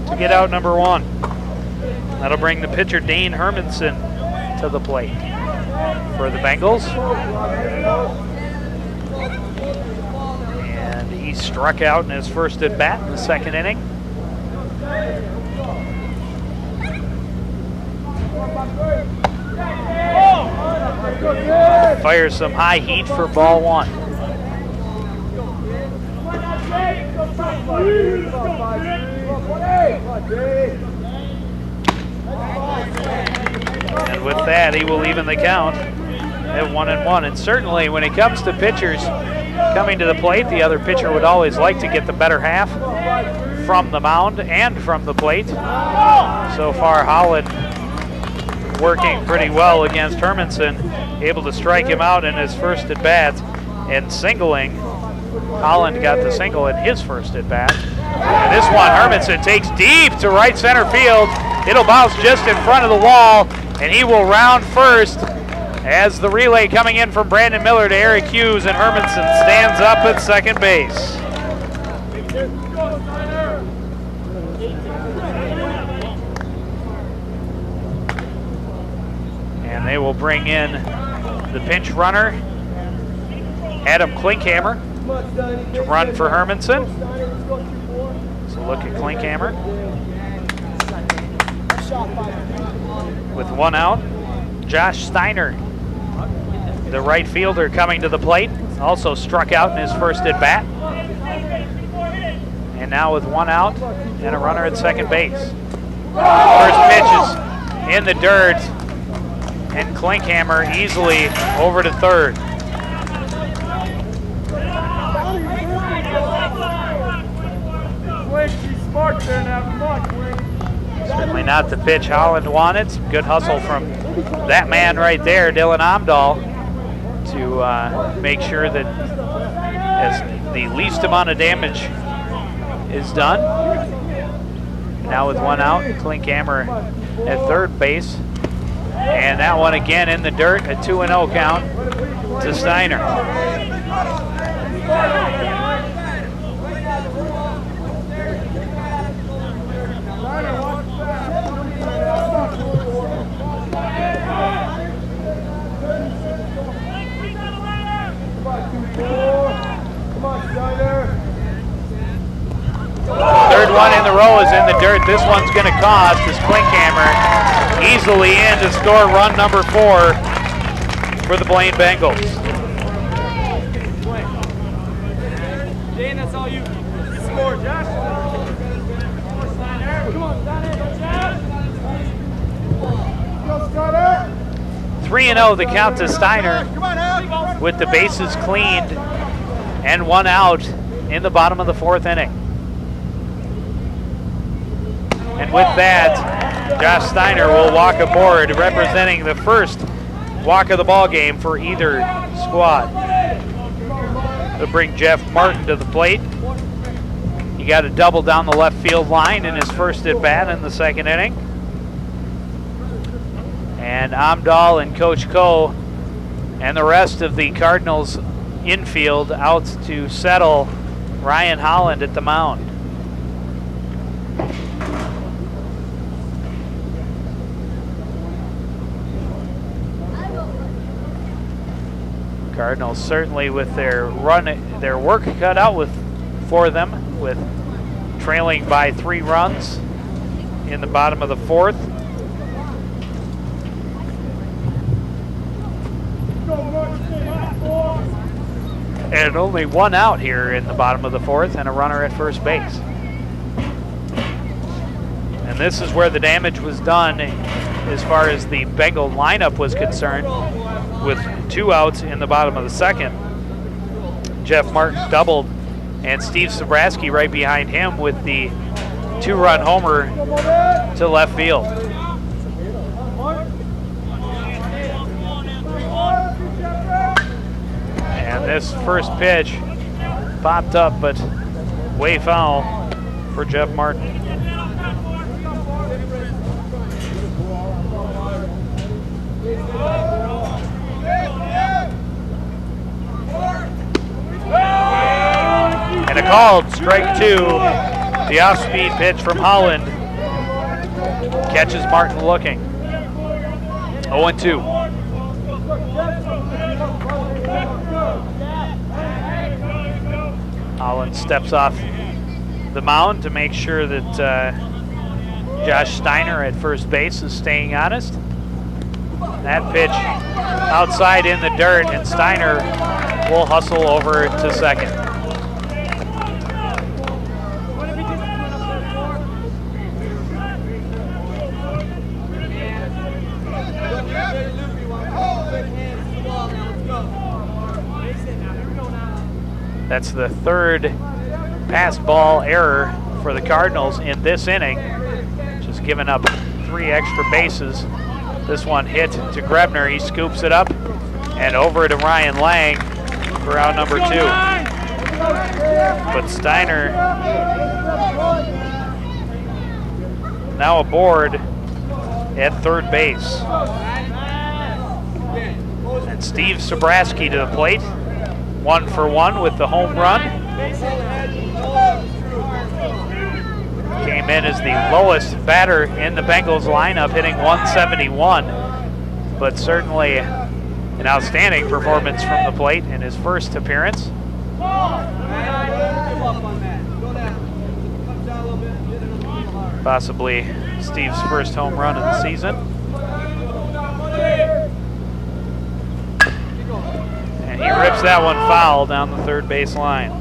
A: to get out number 1. That'll bring the pitcher Dane Hermanson to the plate for the Bengals. And he struck out in his first at bat in the second inning. Fires some high heat for ball 1. And with that, he will even the count at 1-1. And certainly when it comes to pitchers coming to the plate, the other pitcher would always like to get the better half from the mound and from the plate. So far, Holland working pretty well against Hermanson, able to strike him out in his first at bat and singling. Holland got the single in his first at bat. And this one, Hermanson takes deep to right center field. It'll bounce just in front of the wall And he will round first as the relay coming in from Brandon Miller to Eric Hughes, and Hermanson stands up at second base. And they will bring in the pinch runner, Adam Klinkhammer, to run for Hermanson. So look at Klinkhammer. With one out, Josh Steiner, the right fielder, coming to the plate, also struck out in his first at bat. And now with one out and a runner at second base. First pitch is in the dirt, and Klinkhammer easily over to third. Certainly not the pitch Holland wanted. Some good hustle from that man right there, Dylan Amdahl, to make sure that as the least amount of damage is done. Now with one out, Klinkhammer at third base. And that one again in the dirt, a 2-0 count to Steiner. Third one in the row is in the dirt. This one's going to cost as Klinkhammer easily in to score run number 4 for the Blaine Bengals.
E: Dan, that's all you score, Josh. Come on, Steiner.
A: 3-0 the count to Steiner with the bases cleaned and one out in the bottom of the 4th inning. And with that, Josh Steiner will walk aboard, representing the first walk of the ball game for either squad. They'll bring Jeff Martin to the plate. He got a double down the left field line in his first at bat in the 2nd inning. And Amdahl and Coach Coe and the rest of the Cardinals infield out to settle Ryan Holland at the mound. Cardinals certainly with their work cut out for them, with trailing by 3 runs in the bottom of the 4th. And only one out here in the bottom of the 4th and a runner at first base. And this is where the damage was done as far as the Bengal lineup was concerned, with 2 outs in the bottom of the 2nd. Jeff Martin doubled, and Steve Sobraski right behind him with the 2-run homer to left field. And this first pitch popped up, but way foul for Jeff Martin. And a called strike 2. The off-speed pitch from Holland catches Martin looking. 0-2. Holland steps off the mound to make sure that Josh Steiner at first base is staying honest. That pitch outside in the dirt, and Steiner will hustle over to second. That's the 3rd pass ball error for the Cardinals in this inning. Just giving up 3 extra bases. This one hit to Grebner. He scoops it up and over to Ryan Lang for out number 2. But Steiner now aboard at third base. And Steve Sobraski to the plate. 1 for 1 with the home run. Came in as the lowest batter in the Bengals lineup, hitting 171. But certainly an outstanding performance from the plate in his first appearance. Possibly Steve's first home run of the season. And he rips that one foul down the third base line.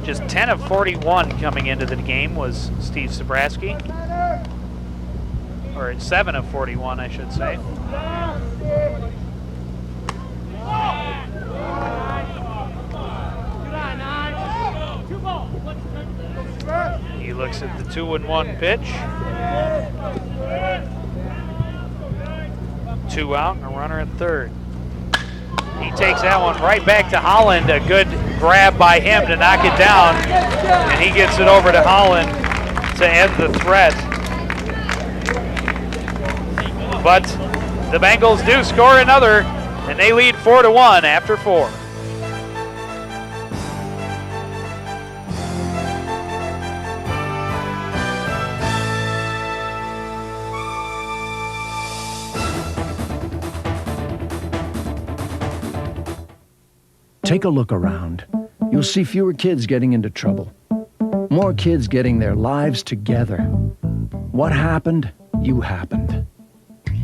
A: Just 10 of 41 coming into the game was Steve Sobraski. Or 7 of 41, I should say. He looks at the 2-1 pitch. 2 out and a runner at third. He takes that one right back to Holland. A good grab by him to knock it down. And he gets it over to Holland to end the threat. But the Bengals do score another, and they lead 4-1 after 4.
J: Take a look around. You'll see fewer kids getting into trouble. More kids getting their lives together. What happened? You happened.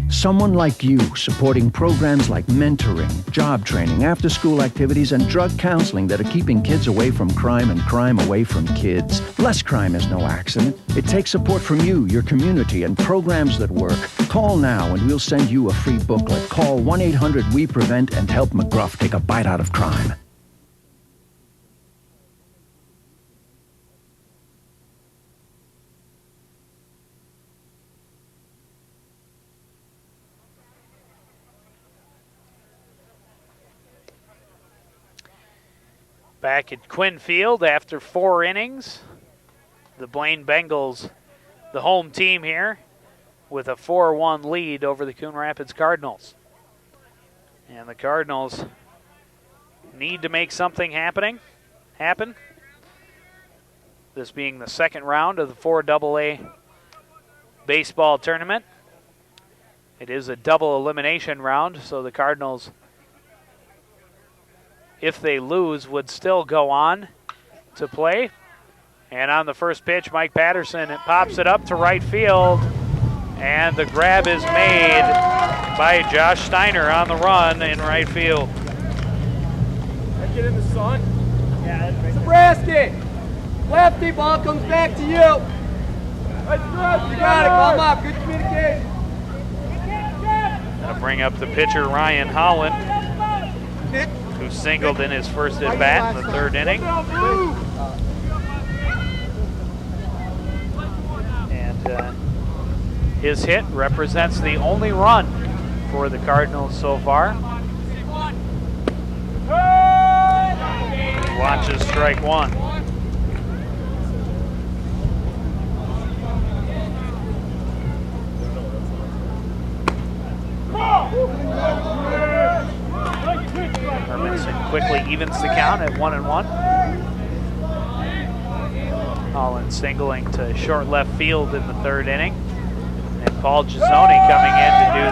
J: Someone like you supporting programs like mentoring, job training, after-school activities, and drug counseling that are keeping kids away from crime and crime away from kids. Less crime is no accident. It takes support from you, your community, and programs that work. Call now and we'll send you a free booklet. Call 1-800-WE-PREVENT and help McGruff take a bite out of crime.
A: Back at Quinn Field after 4 innings, the Blaine Bengals, the home team here, with a 4-1 lead over the Coon Rapids Cardinals. And the Cardinals need to make something happen. This being the second round of the 4AA baseball tournament. It is a double elimination round, so the Cardinals, if they lose, would still go on to play. And on the first pitch, Mike Patterson pops it up to right field. And the grab is made by Josh Steiner on the run in right field.
D: Get in the sun. Yeah, Sobraski! Lefty, ball comes back to you. That's good. You got it. Come up. Good communication.
A: Gonna bring up the pitcher, Ryan Holland, who singled in his first at bat in the third inning. And his hit represents the only run for the Cardinals so far. He watches strike one. Hermanson quickly evens the count at 1-1. Holland singling to short left field in the third inning. And Paul Gizzoni coming in to do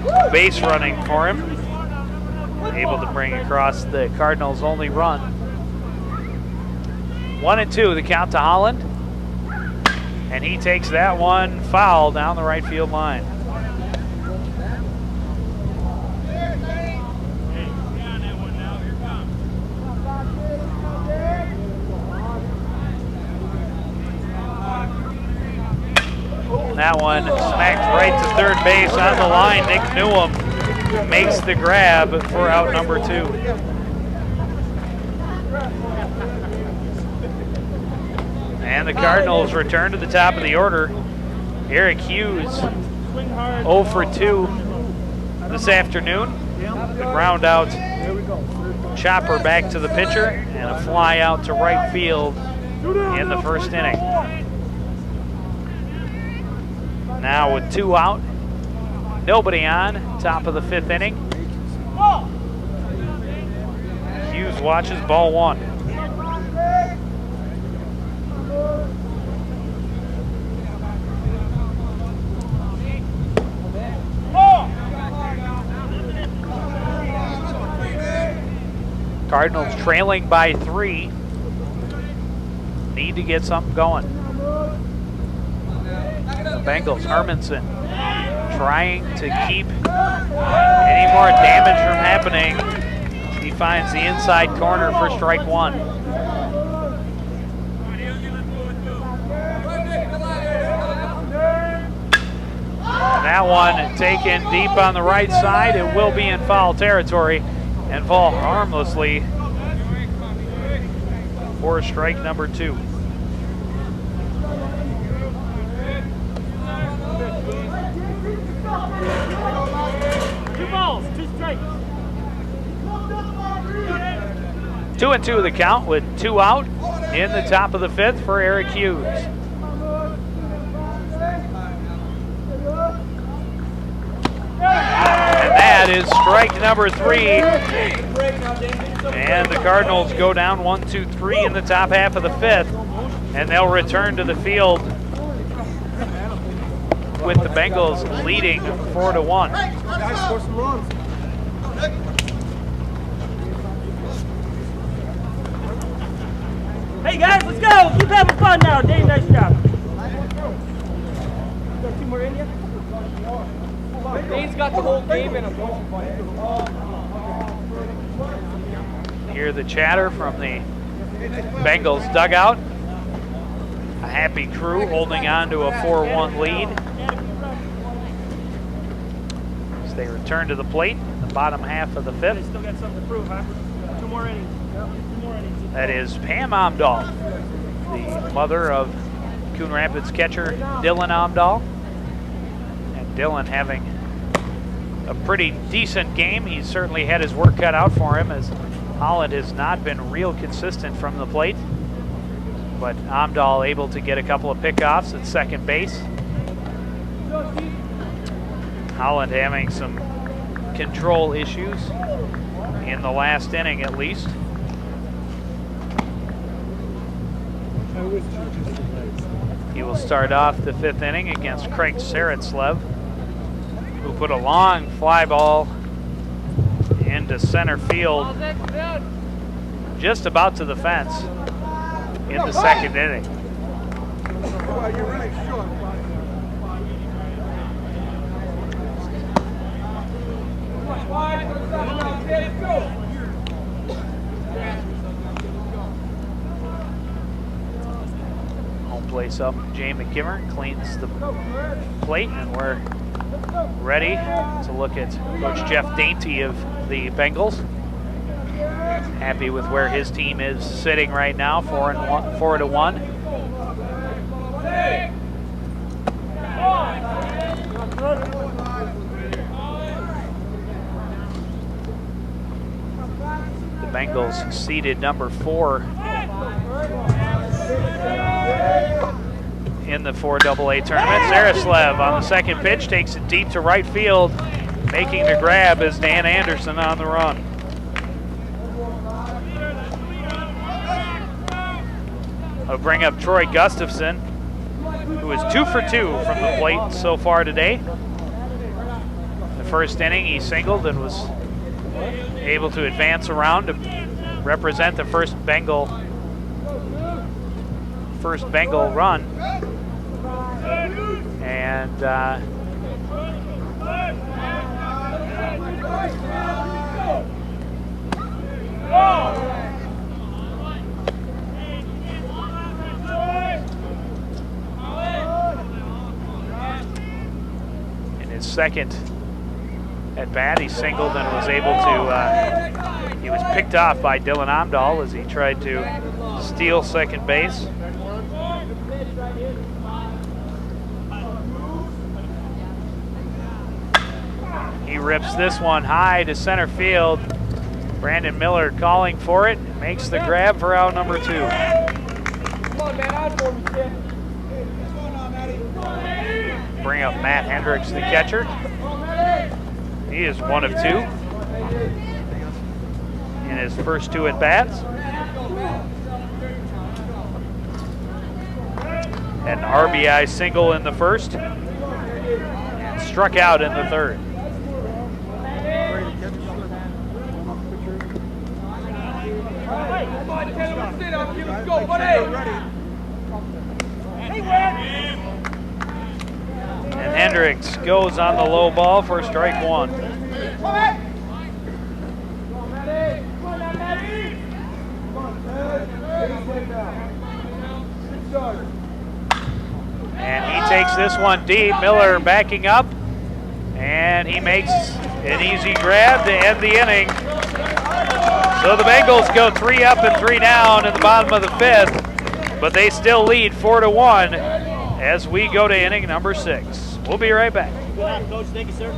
A: the base running for him. Able to bring across the Cardinals' only run. 1-2, the count to Holland. And he takes that one foul down the right field line. That one smacked right to third base on the line. Nick Newham makes the grab for out number 2. And the Cardinals return to the top of the order. Eric Hughes 0 for 2 this afternoon. The ground out chopper back to the pitcher and a fly out to right field in the first inning. Now with 2 out, nobody on, top of the 5th inning. Hughes watches ball 1. Cardinals trailing by 3. Need to get something going. The Bengals, Hermanson trying to keep any more damage from happening. He finds the inside corner for strike 1. That one taken deep on the right side. It will be in foul territory and fall harmlessly for strike number 2.
E: Two balls, 2 strikes.
A: 2-2 the count with 2 out in the top of the 5th for Eric Hughes. And that is strike number 3. And the Cardinals go down 1-2-3 in the top half of the 5th. And they'll return to the field with the Bengals leading 4-1.
E: Hey guys, let's go! Keep having fun now. Dave, nice job. Got 2 more in you?
D: Dane's got the whole game in him.
A: Hear the chatter from the Bengals dugout. A happy crew holding on to a 4-1 lead. As they return to the plate in the bottom half of the 5th.
E: Still got something to prove, huh? 2 more innings. Yep, 2 more innings.
A: That is Pam Omdahl, the mother of Coon Rapids catcher Dylan Omdahl. And Dylan having a pretty decent game. He's certainly had his work cut out for him, as Holland has not been real consistent from the plate. But Omdahl able to get a couple of pickoffs at second base. Holland having some control issues in the last inning at least. He will start off the 5th inning against Craig Saratslev, who put a long fly ball into center field, just about to the fence in the 2nd inning. Home place up, Jay McKimmer cleans the plate, and we're ready to look at Coach Jeff Dainty of the Bengals. Happy with where his team is sitting right now, 4-1. The Bengals seeded number 4 in the 4AA tournament. Zaraslev on the 2nd pitch takes it deep to right field. Making the grab is Dan Anderson on the run. I'll bring up Troy Gustafson, who is 2 for 2 from the plate so far today. The 1st inning he singled and was able to advance around to represent the first Bengal run. And in his 2nd at bat, he singled and was able to, he was picked off by Dylan Omdahl as he tried to steal second base. He rips this one high to center field. Brandon Miller calling for it. Makes the grab for out number 2.
D: Come on, man. Out for me, kid.
A: Bring up Matt Hendricks, the catcher. He is 1 of 2 in his first 2 at-bats. An RBI single in the first. And struck out in the third.
D: Let's go, buddy.
A: And Hendricks goes on the low ball for strike 1. And he takes this one deep. Miller backing up. And he makes an easy grab to end the inning. So the Bengals go 3 up and 3 down in the bottom of the 5th. But they still lead 4-1 as we go to inning number 6. We'll be right back.
E: Good job, Coach. Thank you, sir.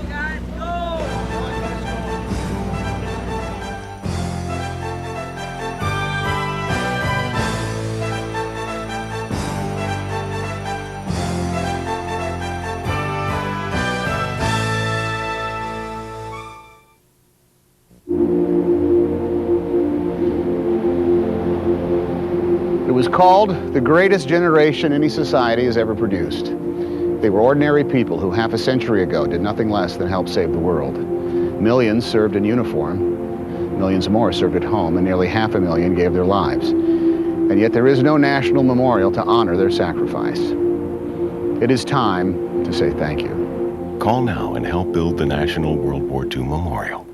K: It was called the greatest generation any society has ever produced. They were ordinary people who half a century ago did nothing less than help save the world. Millions served in uniform, millions more served at home, and nearly 500,000 gave their lives. And yet there is no national memorial to honor their sacrifice. It is time to say thank you.
L: Call now and help build the National World War II Memorial.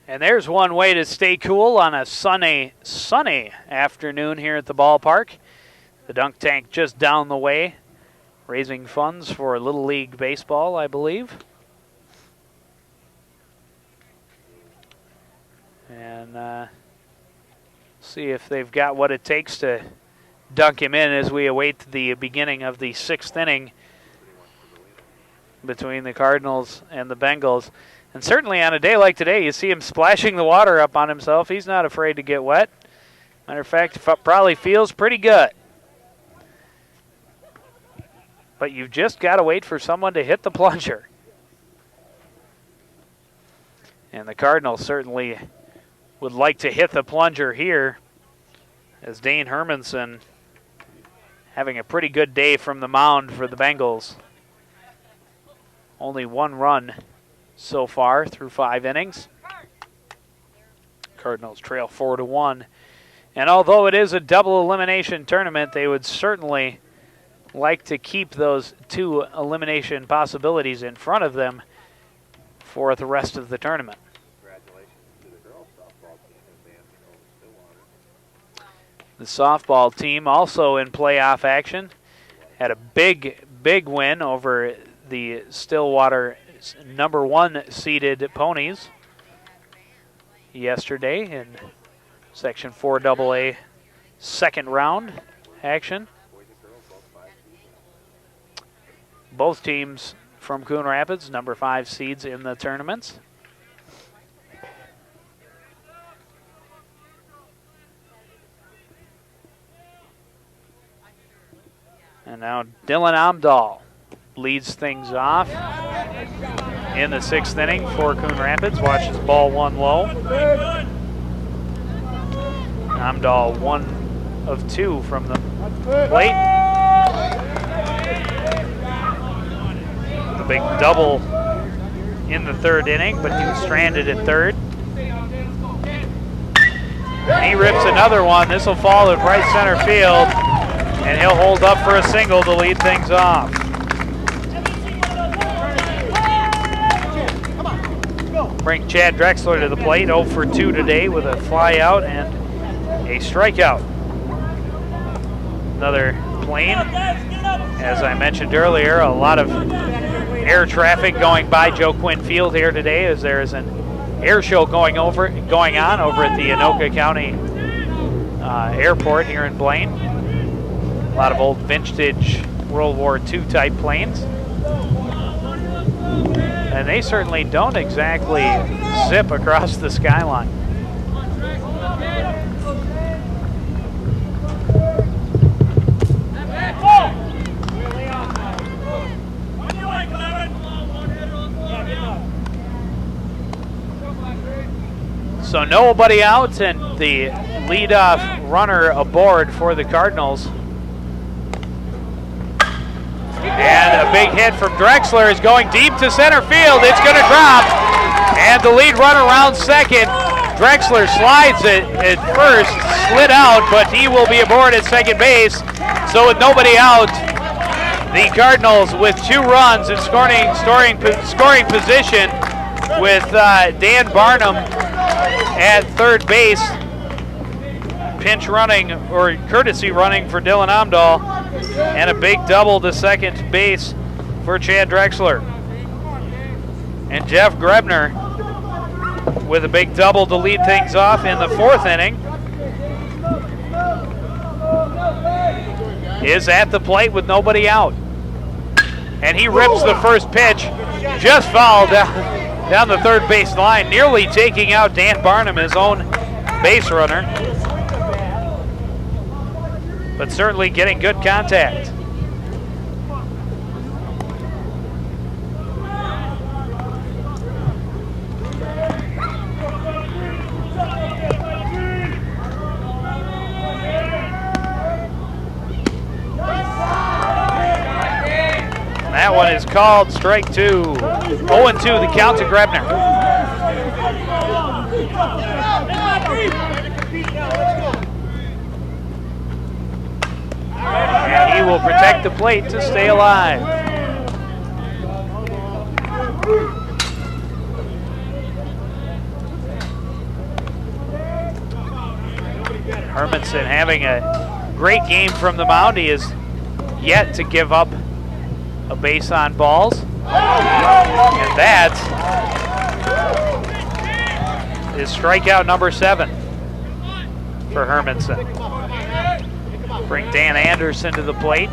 A: And there's one way to stay cool on a sunny afternoon here at the ballpark. The dunk tank just down the way, raising funds for Little League Baseball, I believe. And see if they've got what it takes to dunk him in as we await the beginning of the 6th inning between the Cardinals and the Bengals. And certainly on a day like today, you see him splashing the water up on himself. He's not afraid to get wet. Matter of fact, it probably feels pretty good. But you've just got to wait for someone to hit the plunger. And the Cardinals certainly would like to hit the plunger here, as Dane Hermanson having a pretty good day from the mound for the Bengals. Only 1 run so far through 5 innings. Cardinals trail 4-1. And although it is a double elimination tournament, they would certainly like to keep those 2 elimination possibilities in front of them for the rest of the tournament. The softball team also in playoff action had a big win over the Stillwater number 1 seeded Ponies yesterday in Section 4 AA second round action. Both teams from Coon Rapids, number 5 seeds in the tournaments. And now Dylan Amdahl leads things off in the 6th inning for Coon Rapids. Watches ball 1 low. Amdahl 1 of 2 from the plate. The big double in the 3rd inning, but he was stranded at 3rd. And he rips another one. This will fall at right center field, and he'll hold up for a single to lead things off. Bring Chad Drexler to the plate, 0 for 2 today with a fly out and a strikeout. Another Blaine. As I mentioned earlier, a lot of air traffic going by Joe Quinn Field here today, as there is an air show going on over at the Anoka County Airport here in Blaine. A lot of old vintage World War II type planes. And they certainly don't exactly zip across the skyline. So nobody out, and the leadoff runner aboard for the Cardinals. And a big hit from Drexler is going deep to center field. It's going to drop. And the lead runner around second. Drexler slides it at first, slid out, but he will be aboard at second base. So with nobody out, the Cardinals with 2 runs in scoring position with Dan Barnum at third base. Pinch running, or courtesy running for Dylan Omdahl, and a big double to second base for Chad Drexler. And Jeff Grebner with a big double to lead things off in the 4th inning is at the plate with nobody out. And he rips the first pitch, just fouled down the third base line, nearly taking out Dan Barnum, his own base runner. But certainly getting good contact. And that one is called strike 2. 0-2 the count to Grebner. And he will protect the plate to stay alive. Hermanson having a great game from the mound. He is yet to give up a base on balls. And that is strikeout number 7 for Hermanson. Bring Dan Anderson to the plate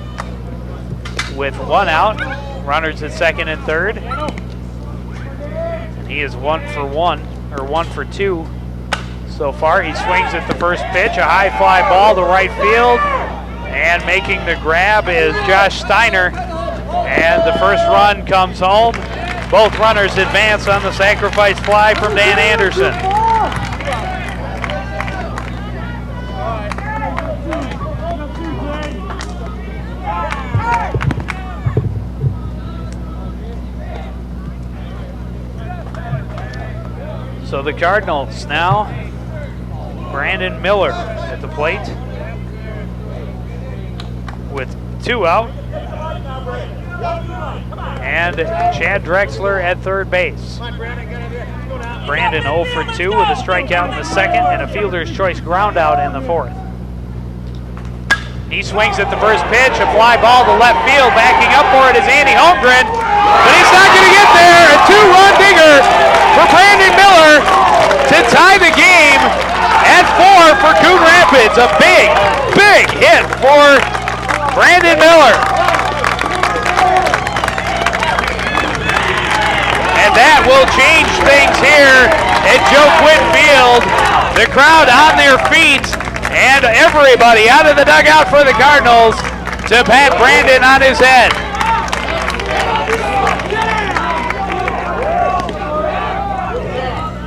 A: with 1 out. Runners at second and third. And he is 1 for 1, or 1 for 2 so far. He swings at the first pitch, a high fly ball to right field. And making the grab is Josh Steiner. And the first run comes home. Both runners advance on the sacrifice fly from Dan Anderson. So the Cardinals now, Brandon Miller at the plate with 2 out. And Chad Drexler at third base. Brandon 0 for 2 with a strikeout in the second and a fielder's choice ground out in the 4th. He swings at the first pitch, a fly ball to left field. Backing up for it is Andy Holmgren, but he's not going to get there. A 2-run dinger for Brandon Miller to tie the game at 4 for Coon Rapids. A big, big hit for Brandon Miller. And that will change things here at Joe Quinn Field. The crowd on their feet and everybody out of the dugout for the Cardinals to pat Brandon on his head.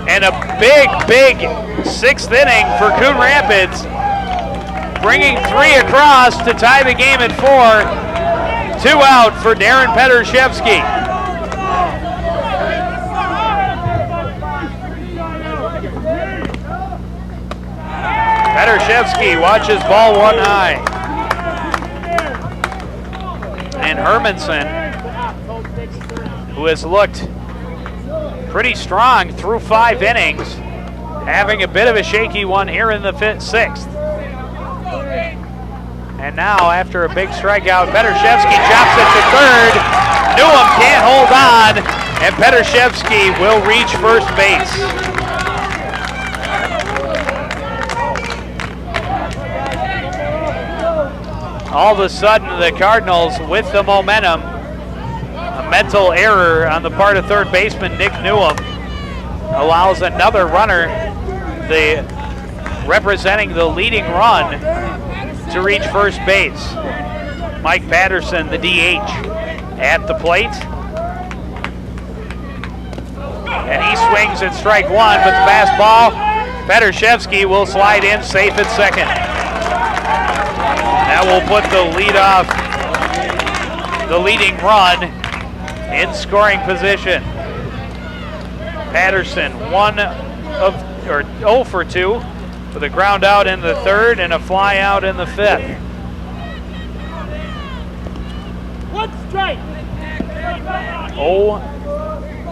A: And a big, big 6th inning for Coon Rapids, bringing 3 across to tie the game at 4. 2 out for Darren Petershevsky. Petershevsky watches ball 1 high. And Hermanson, who has looked pretty strong through 5 innings, having a bit of a shaky one here in the 6th. And now, after a big strikeout, Petershevsky chops it to third. Newham can't hold on, and Petershevsky will reach first base. all of a sudden the Cardinals with the momentum. A mental error on the part of third baseman Nick Newham allows another runner, representing the leading run, to reach first base. Mike Patterson, the DH, at the plate. And he swings at strike one with the fastball. Petrashevsky will slide in safe at second. That will put the leading run in scoring position. Patterson 0 for 2 with a ground out in the third and a fly out in the fifth.
E: One strike.
A: 0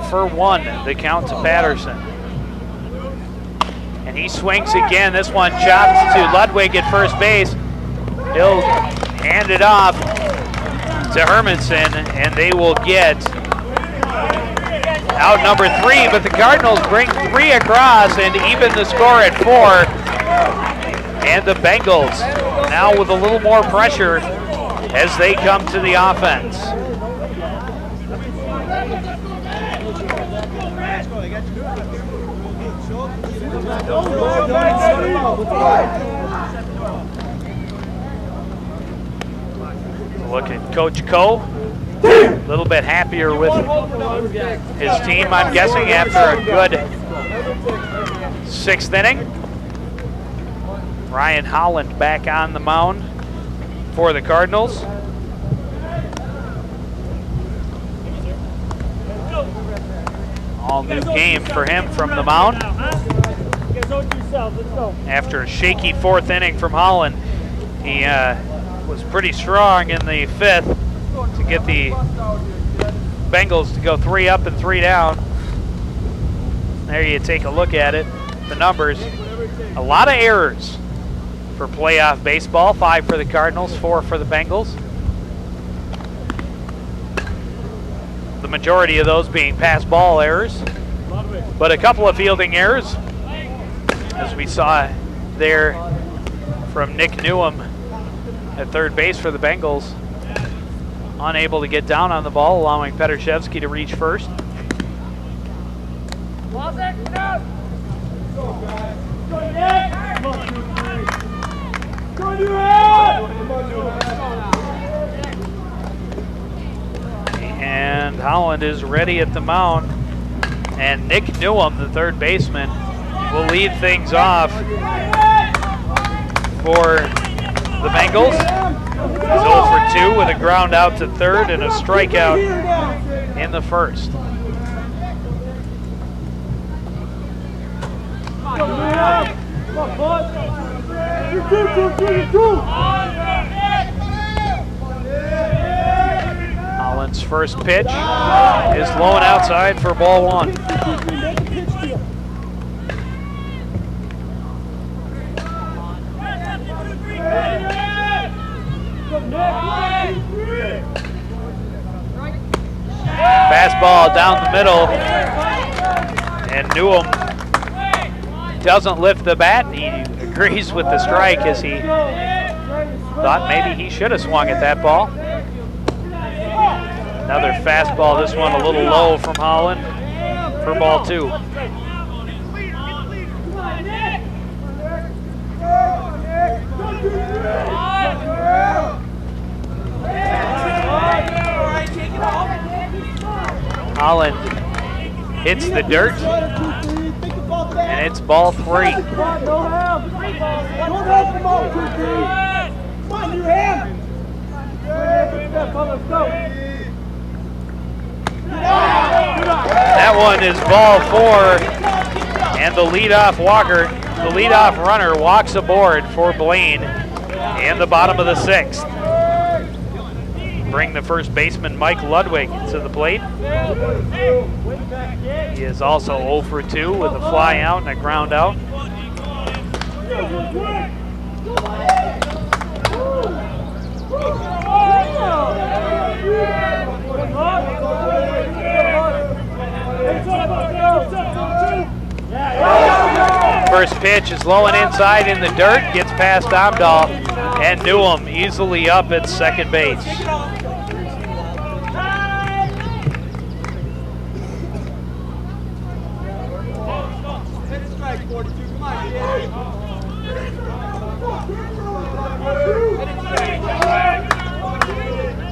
A: for 1, the count to Patterson. And he swings again. This one chops to Ludwig at first base. He'll hand it off to Hermanson, and they will get out number 3, but the Cardinals bring 3 across and even the score at 4. And the Bengals now with a little more pressure as they come to the offense. Look at Coach Coe, a little bit happier with his team, I'm guessing, after a good 6th inning. Ryan Holland back on the mound for the Cardinals. All new game for him from the mound. After a shaky 4th inning from Holland, he was pretty strong in the 5th to get the Bengals to go 3 up and 3 down. There you take a look at it, the numbers. A lot of errors for playoff baseball. 5 for the Cardinals, 4 for the Bengals. The majority of those being pass ball errors, but a couple of fielding errors, as we saw there from Nick Newham at third base for the Bengals. Unable to get down on the ball, allowing Petrashevsky to reach first. And Holland is ready at the mound. And Nick Newham, the third baseman, will lead things off for the Bengals. He's 0 for 2 with a ground out to third and a strikeout in the first. Holland's first pitch is low and outside for ball 1. Fastball down the middle, and Newham doesn't lift the bat. He agrees with the strike as he thought maybe he should have swung at that ball. Another fastball, this one a little low from Holland for ball 2. Holland hits the dirt, and it's ball 3. That one is ball 4, and the leadoff runner walks aboard for Blaine in the bottom of the 6th. Bring the first baseman Mike Ludwig to the plate. He is also 0 for 2 with a fly out and a ground out. First pitch is low and inside in the dirt, gets past Amdahl, And Newham easily up at second base.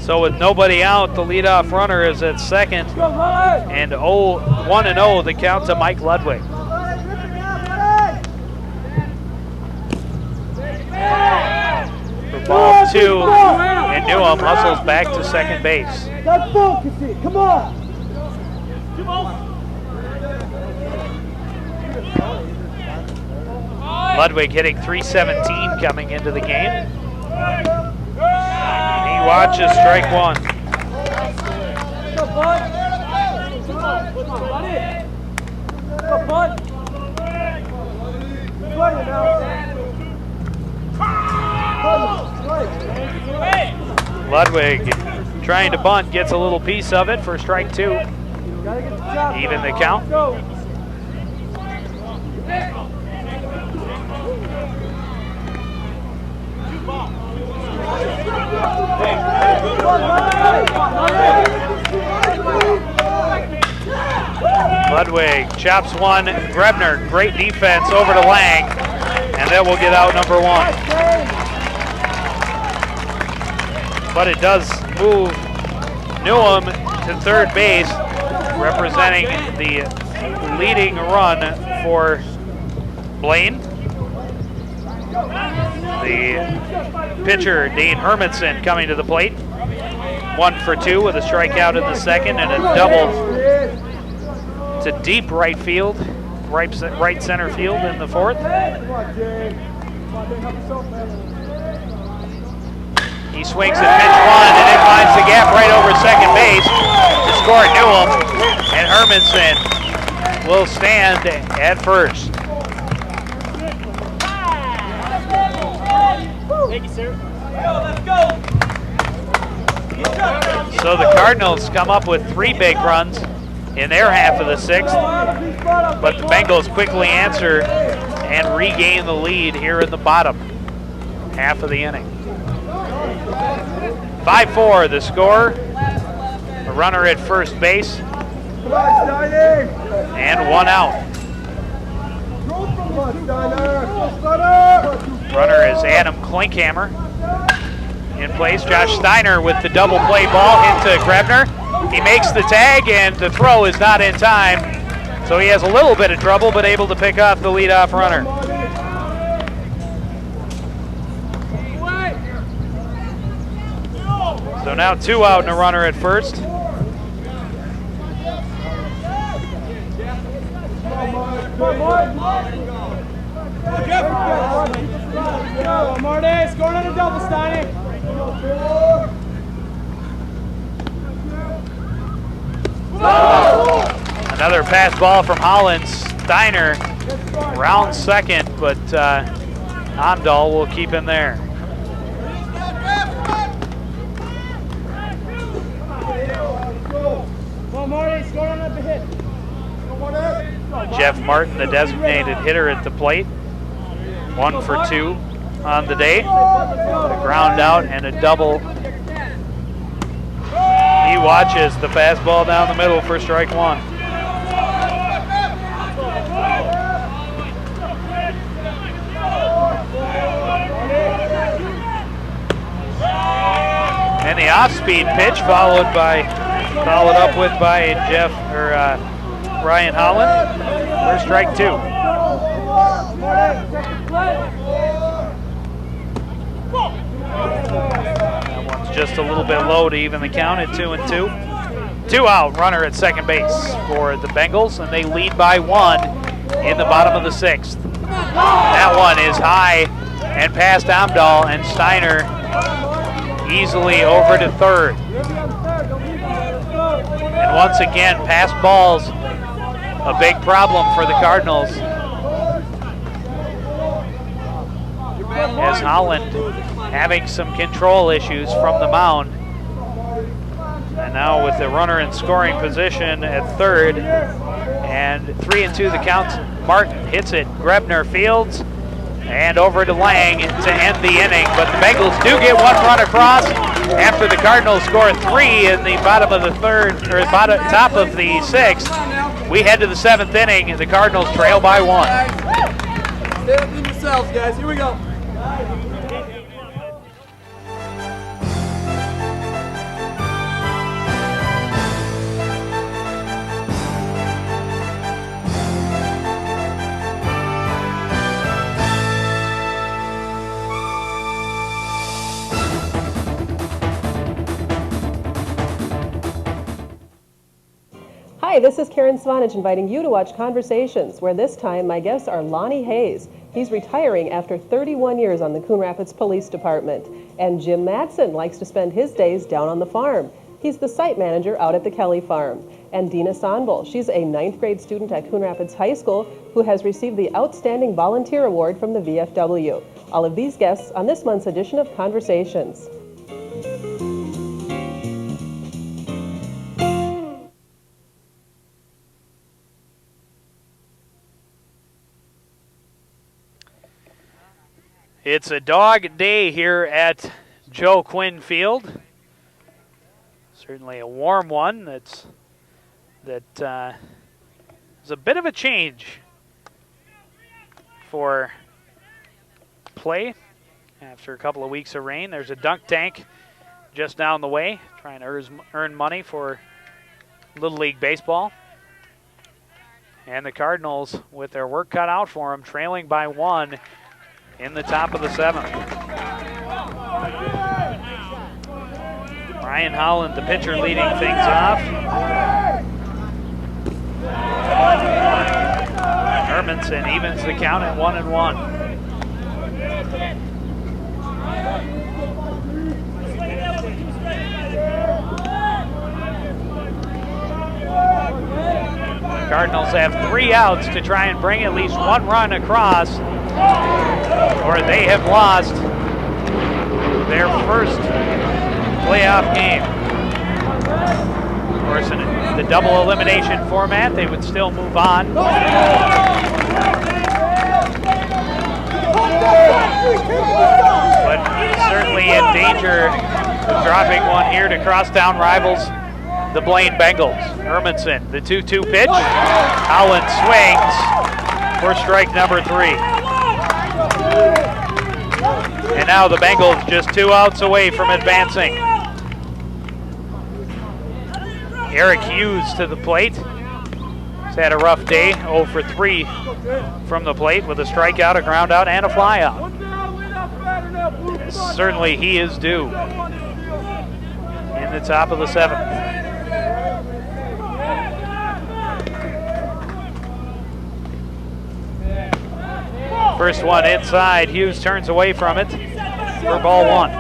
A: So with nobody out, the leadoff runner is at second, and 1-0 the count to Mike Ludwig. For ball 2, and Newham hustles back to second base.
D: Let's focus it. Come on.
A: Ludwig hitting .317 coming into the game. He watches strike one. Ludwig trying to bunt, gets a little piece of it for strike two. Even the count. Ludwig chops one. Grebner, great defense over to Lang, and that will get out number one. But it does move Newham to third base, representing the leading run for Blaine. The pitcher, Dane Hermanson, coming to the plate. 1 for 2 with a strikeout in the second and a double to deep right field, right center field in the fourth. He swings at pitch one, and it finds the gap right over second base to score Newham, and Hermanson will stand at first.
E: Thank you, sir. Let's go.
A: So the Cardinals come up with 3 big runs in their half of the sixth, but the Bengals quickly answer and regain the lead here in the bottom half of the inning. 5-4 the score. A runner at first base and 1 out. Runner is Adam Klinkhammer in place. Josh Steiner with the double play ball into Grebner. He makes the tag, and the throw is not in time, so he has a little bit of trouble, but able to pick off the leadoff runner. So now 2 out and a runner at first.
D: Marty, scoring on a double, Steiner.
A: Another pass ball from Hollins. Steiner round second, but Amdahl will keep him there. Jeff Martin, the designated hitter at the plate. 1 for 2 on the day. A ground out and a double. He watches the fastball down the middle for strike one. And the off-speed pitch followed up with by Ryan Holland for strike 2. That one's just a little bit low to even the count at 2-2. 2 out, runner at second base for the Bengals, and they lead by 1 in the bottom of the 6th. That one is high and past Amdahl, and Steiner easily over to third. And once again, pass balls, a big problem for the Cardinals. As Holland having some control issues from the mound. And now with the runner in scoring position at third, and 3-2 the count. Martin hits it. Grebner fields, And over to Lang to end the inning, but the Bengals do get one run across after the Cardinals score 3 in the bottom of the third, or top of the 6th. We head to the 7th inning, and the Cardinals trail by 1.
D: Stay up in yourselves, guys. Here we go.
M: Hi, this is Karen Svanich inviting you to watch Conversations, where this time my guests are Lonnie Hayes. He's retiring after 31 years on the Coon Rapids Police Department. And Jim Madsen likes to spend his days down on the farm. He's the site manager out at the Kelly Farm. And Dina Sonbel, she's a 9th grade student at Coon Rapids High School who has received the Outstanding Volunteer Award from the VFW. All of these guests on this month's edition of Conversations.
A: It's a dog day here at Joe Quinn Field. Certainly a warm one. That is a bit of a change for play after a couple of weeks of rain. There's a dunk tank just down the way, trying to earn money for Little League Baseball. And the Cardinals, with their work cut out for them, trailing by 1 in the top of the 7th. Ryan Holland, the pitcher, leading things off. Hermanson evens the count at 1-1. The Cardinals have 3 outs to try and bring at least 1 run across, or they have lost their first playoff game. Of course, in the double elimination format, they would still move on. But certainly in danger of dropping one here to crosstown rivals, the Blaine Bengals. Hermanson, the 2-2 pitch. Holland swings for strike number 3. And now the Bengals just 2 outs away from advancing. Eric Hughes to the plate. He's had a rough day, 0 for 3 from the plate with a strikeout, a ground out, and a fly out. Certainly he is due in the top of the 7th. First one inside. Hughes turns away from it for ball 1.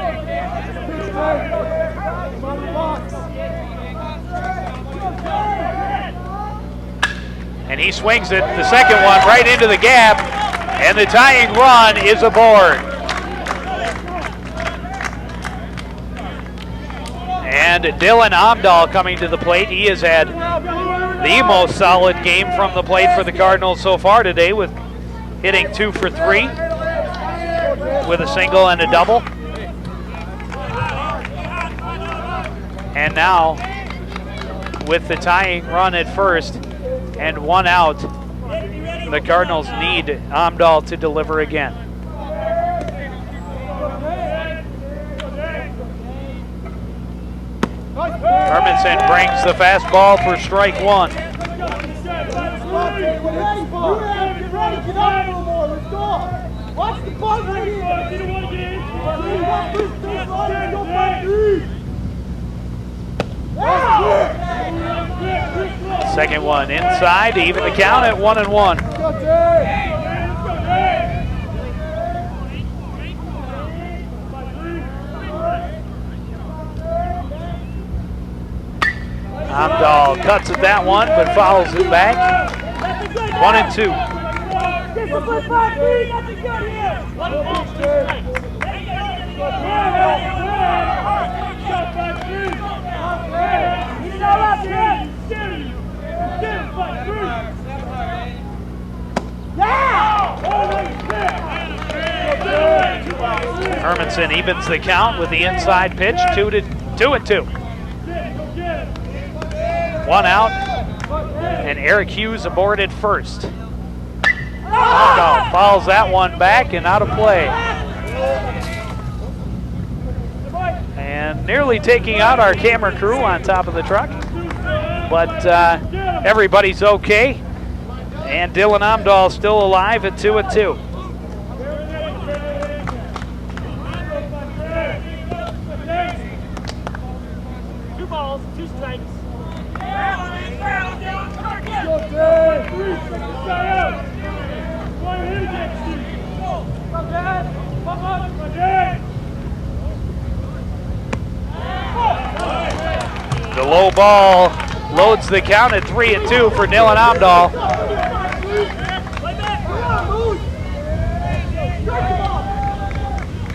A: And he swings it, the second one, right into the gap, and the tying run is aboard. And Dylan Amdahl coming to the plate. He has had the most solid game from the plate for the Cardinals so far today, with hitting 2 for 3 with a single and a double. And now, with the tying run at first and 1 out, the Cardinals need Amdahl to deliver again. Hermanson brings the fastball for strike 1. Second one inside to even the count at 1-1. Amdahl cuts at that one, but fouls it back. 1-2. Hermanson evens the count with the inside pitch, 2-2. One out, and Eric Hughes aboard at first. Amdahl fouls that one back and out of play. And nearly taking out our camera crew on top of the truck. But everybody's okay. And Dylan Amdahl still alive at 2-2.
E: 2 balls, 2 strikes.
A: The low ball loads the count at 3-2 for Dylan Amdahl.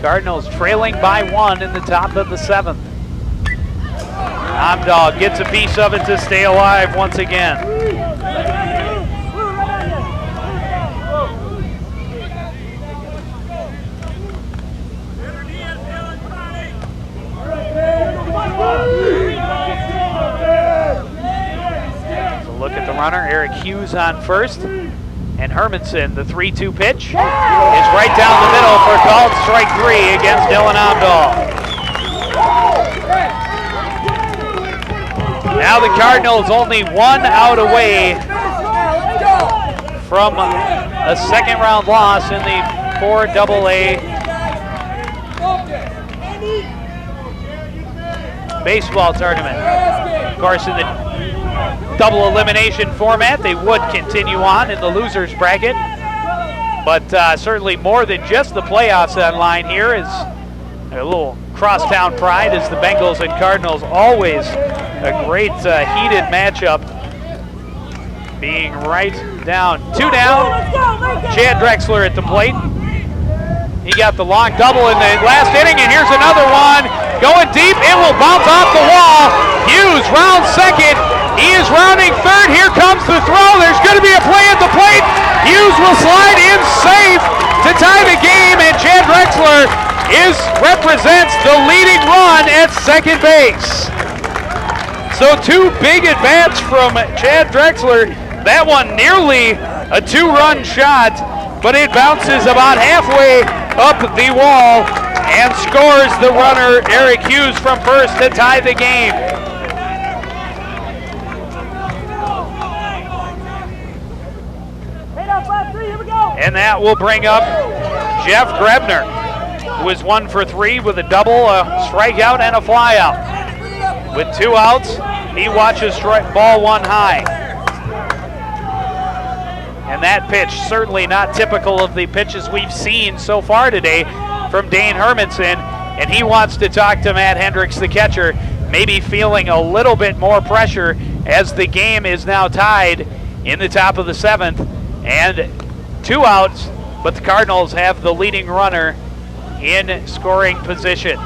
A: Cardinals trailing by 1 in the top of the 7th. Amdahl gets a piece of it to stay alive once again. So look at the runner, Eric Hughes on first. And Hermanson, the 3-2 pitch, is right down the middle for called strike 3 against Dylan Amdahl. Now the Cardinals only 1 out away from a second round loss in the 4AA baseball tournament. Of course, in the double elimination format, they would continue on in the losers bracket. But certainly more than just the playoffs on line here is a little crosstown pride, as the Bengals and Cardinals always a great heated matchup, being right down. 2 down. Chad Drexler at the plate. He got the long double in the last inning, and here's another one. Going deep, it will bounce off the wall. Hughes rounds second. He is rounding third. Here comes the throw. There's going to be a play at the plate. Hughes will slide in safe to tie the game, and Chad Drexler represents the leading run at second base. So 2 big at-bats from Chad Drexler. That one nearly a 2-run shot, but it bounces about halfway up the wall and scores the runner Eric Hughes from first to tie the game. And that will bring up Jeff Grebner, who is 1 for 3 with a double, a strikeout, and a flyout. With 2 outs, he watches ball 1 high. And that pitch, certainly not typical of the pitches we've seen so far today from Dane Hermanson. And he wants to talk to Matt Hendricks, the catcher, maybe feeling a little bit more pressure as the game is now tied in the top of the 7th. And 2 outs, but the Cardinals have the leading runner in scoring position.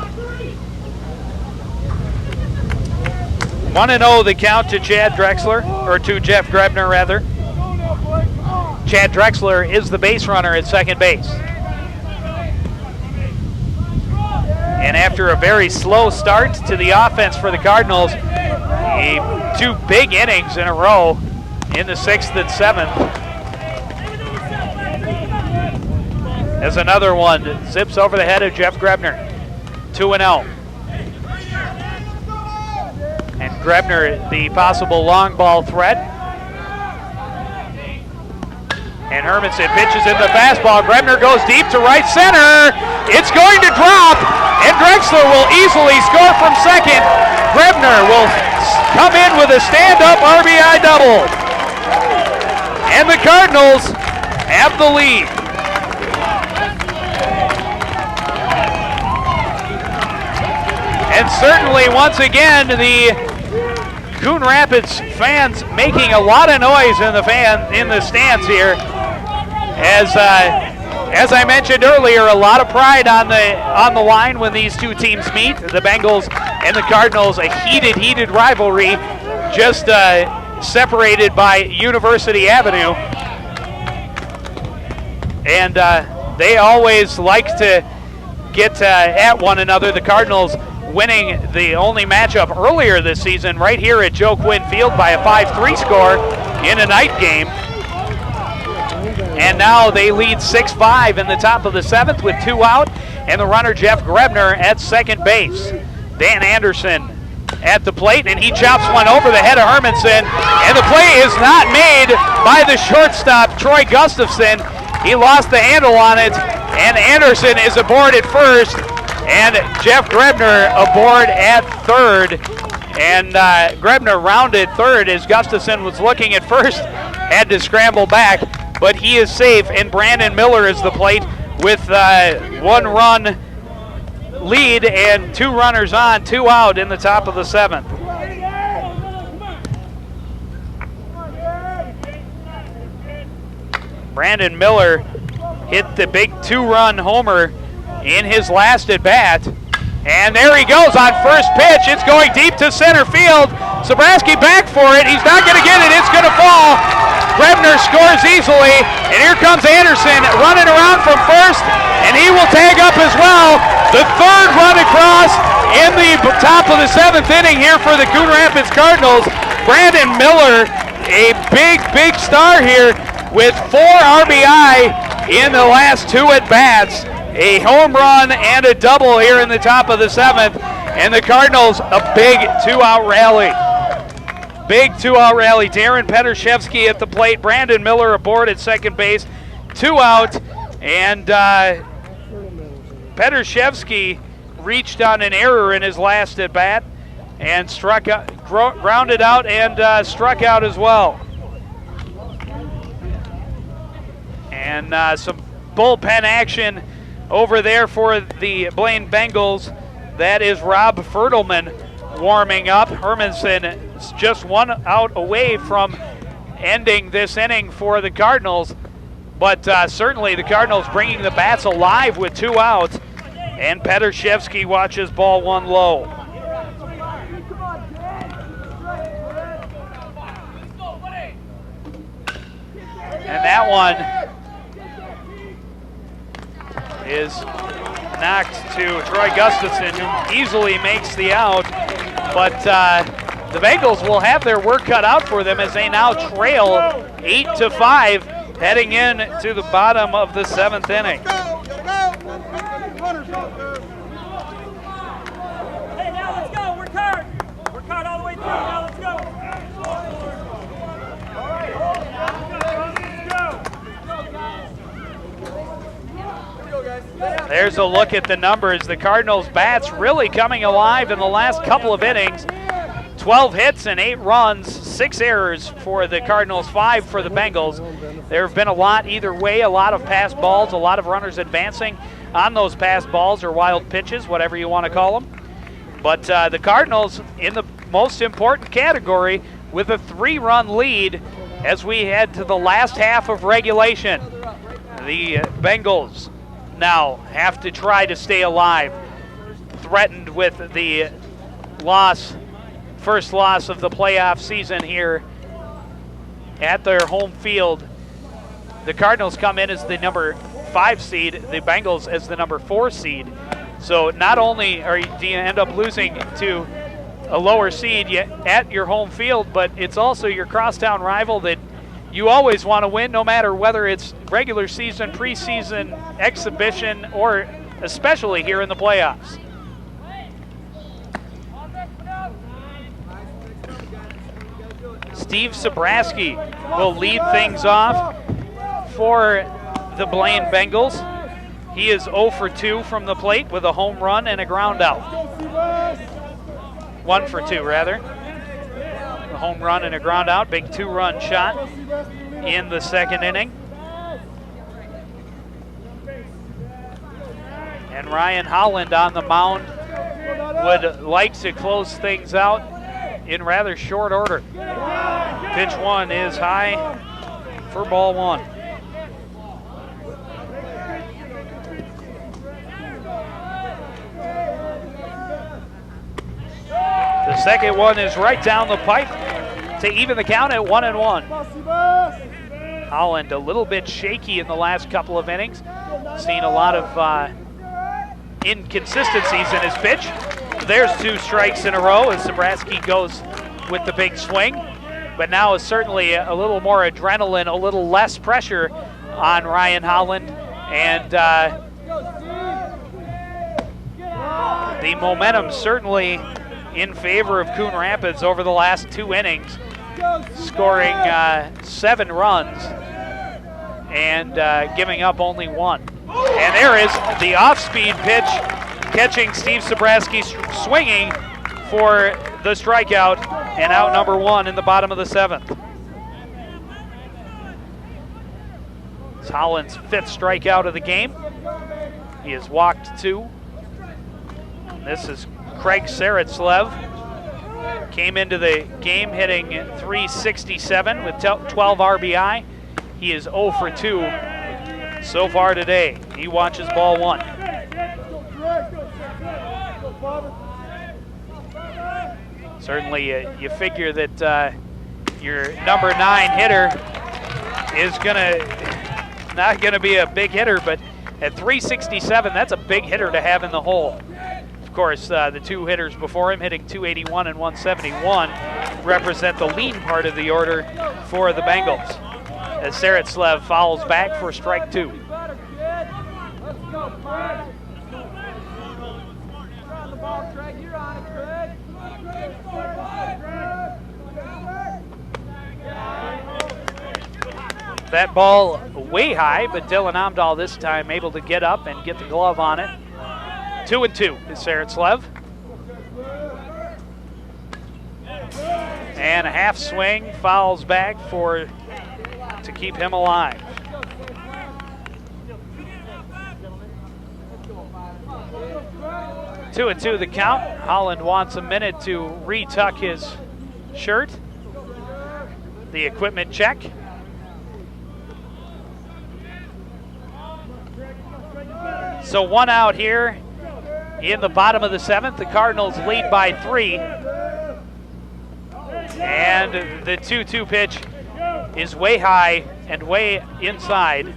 A: 1-0 the count to Chad Drexler, or to Jeff Grebner rather. Chad Drexler is the base runner at second base. And after a very slow start to the offense for the Cardinals, 2 big innings in a row in the 6th and 7th. As another one zips over the head of Jeff Grebner. 2-0. And Grebner, the possible long ball threat. And Hermanson pitches in the fastball. Grebner goes deep to right center. It's going to drop, and Drexler will easily score from second. Grebner will come in with a stand-up RBI double. And the Cardinals have the lead. And certainly, once again, the Coon Rapids fans making a lot of noise in the stands here. As I mentioned earlier, a lot of pride on the line when these 2 teams meet. The Bengals and the Cardinals, a heated rivalry, just separated by University Avenue. And they always like to get at one another. The Cardinals winning the only matchup earlier this season right here at Joe Quinn Field by a 5-3 score in a night game. And now they lead 6-5 in the top of the 7th with 2 out, and the runner Jeff Grebner at second base. Dan Anderson at the plate, and he chops one over the head of Hermanson, and the play is not made by the shortstop, Troy Gustafson. He lost the handle on it, and Anderson is aboard at first, and Jeff Grebner aboard at third. And Grebner rounded third as Gustafson was looking at first, had to scramble back, but he is safe, and Brandon Miller is the plate with 1 run lead and 2 runners on, 2 out in the top of the 7th. Brandon Miller hit the big 2-run homer in his last at bat. And there he goes on first pitch. It's going deep to center field. Sabraski back for it. He's not going to get it. It's going to fall. Grebner scores easily. And here comes Anderson running around from first. And he will tag up as well. The 3rd run across in the top of the 7th inning here for the Coon Rapids Cardinals. Brandon Miller, a big star here with 4 RBI in the last 2 at-bats. A home run and a double here in the top of the 7th. And the Cardinals, a big 2-out rally. Big 2-out rally. Darren Petershevsky at the plate. Brandon Miller aboard at second base. 2 out. And Petershevsky reached on an error in his last at bat and struck out, grounded out and struck out as well. And some bullpen action over there for the Blaine Bengals. That is Rob Fertelman warming up. Hermanson is just 1 out away from ending this inning for the Cardinals. But certainly the Cardinals bringing the bats alive with 2 outs. And Petershevsky watches ball 1 low. And that one is knocked to Troy Gustafson, who easily makes the out. But the Bengals will have their work cut out for them as they now trail 8-5, heading in to the bottom of the 7th inning.
E: Hey, now let's go. Work hard. Work hard all the way through. Now let's go.
A: There's a look at the numbers. The Cardinals' bats really coming alive in the last couple of innings. 12 hits and 8 runs, 6 errors for the Cardinals, 5 for the Bengals. There have been a lot either way, a lot of pass balls, a lot of runners advancing on those pass balls or wild pitches, whatever you want to call them. But the Cardinals in the most important category with a 3-run lead as we head to the last half of regulation. The Bengals now have to try to stay alive, threatened with the first loss of the playoff season here at their home field. The Cardinals come in as the number 5 seed, the Bengals as the number 4 seed. So not only do you end up losing to a lower seed at your home field, but it's also your crosstown rival that you always want to win, no matter whether it's regular season, preseason, exhibition, or especially here in the playoffs. Steve Sabraski will lead things off for the Blaine Bengals. He is 0 for 2 from the plate with a home run and a ground out. 1 for 2, rather. A home run and a ground out, big 2-run shot in the 2nd inning. And Ryan Holland on the mound would like to close things out in rather short order. Pitch 1 is high for ball 1. The second one is right down the pipe to even the count at 1-1. Holland a little bit shaky in the last couple of innings. Seen a lot of inconsistencies in his pitch. There's 2 strikes in a row as Sabraski goes with the big swing. But now is certainly a little more adrenaline, a little less pressure on Ryan Holland. And the momentum certainly in favor of Coon Rapids over the last 2 innings, scoring 7 runs and giving up only 1. And there is the off-speed pitch, catching Steve Sabraski swinging for the strikeout, and out number 1 in the bottom of the 7th. It's Holland's 5th strikeout of the game. He has walked 2. This is Craig Saratslev. Came into the game hitting .367 with 12 RBI. He is 0 for 2 so far today. He watches ball 1. Certainly, you figure that your number 9 hitter is not gonna be a big hitter, but at .367, that's a big hitter to have in the hole. Of course, the 2 hitters before him hitting .281 and .171 represent the lean part of the order for the Bengals, as Saratslev fouls back for strike 2. That ball way high, but Dylan Amdahl this time able to get up and get the glove on it. 2-2 is Saratslev. And a half swing, fouls back to keep him alive. Two and 2 the count. Holland wants a minute to retuck his shirt. The equipment check. So 1 out here in the bottom of the 7th. The Cardinals lead by 3. And the 2-2 pitch is way high and way inside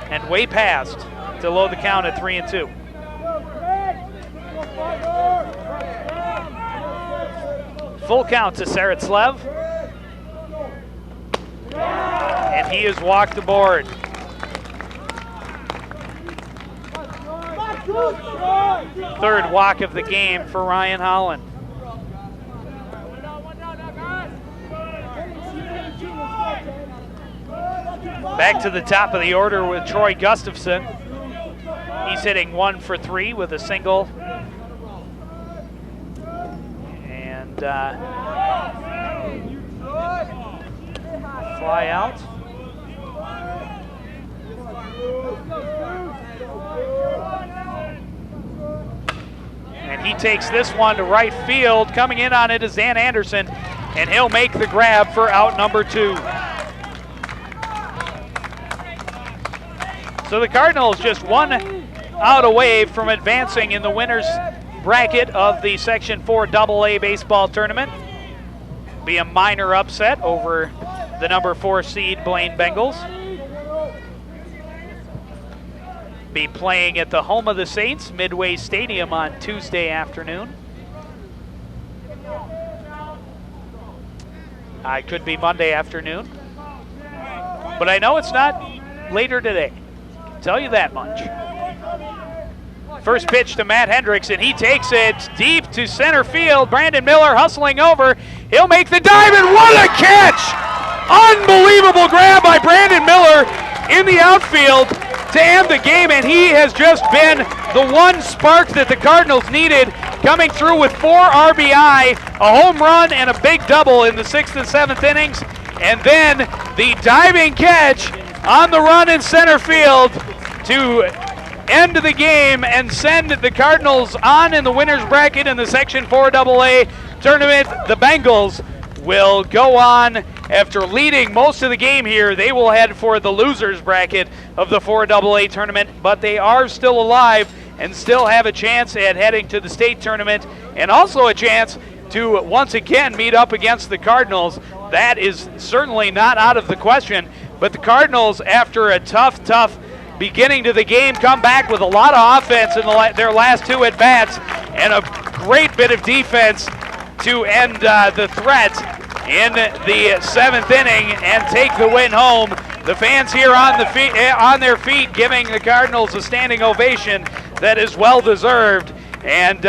A: and way past to load the count at 3-2. Full count to Saratslev. And he has walked the board. Third walk of the game for Ryan Holland. Back to the top of the order with Troy Gustafson. He's hitting 1 for 3 with a single. And fly out. And he takes this one to right field. Coming in on it is Dan Anderson, and he'll make the grab for out number 2. So the Cardinals just 1 out away from advancing in the winners bracket of the Section 4 AA baseball tournament. Be a minor upset over the number 4 seed Blaine Bengals. Be playing at the home of the Saints, Midway Stadium, on Tuesday afternoon. It could be Monday afternoon, but I know it's not later today. I'll tell you that much. First pitch to Matt Hendricks, and he takes it deep to center field. Brandon Miller hustling over. He'll make the dive, and what a catch! Unbelievable grab by Brandon Miller in the outfield to end the game, and he has just been the one spark that the Cardinals needed, coming through with 4 RBI, a home run, and a big double in the 6th and 7th innings. And then the diving catch on the run in center field to end the game and send the Cardinals on in the winners bracket in the Section 4 AA tournament. The Bengals will go on after leading most of the game here. They will head for the losers bracket of the 4 AA tournament, but they are still alive and still have a chance at heading to the state tournament, and also a chance to once again meet up against the Cardinals. That is certainly not out of the question, but the Cardinals, after a tough beginning to the game, come back with a lot of offense in their last 2 at-bats, and a great bit of defense to end the threat in the 7th inning and take the win home. The fans here on their feet giving the Cardinals a standing ovation that is well deserved, and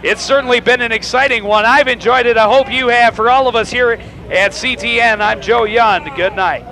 A: it's certainly been an exciting one. I've enjoyed it. I hope you have. For all of us here at CTN, I'm Joe Young. Good night.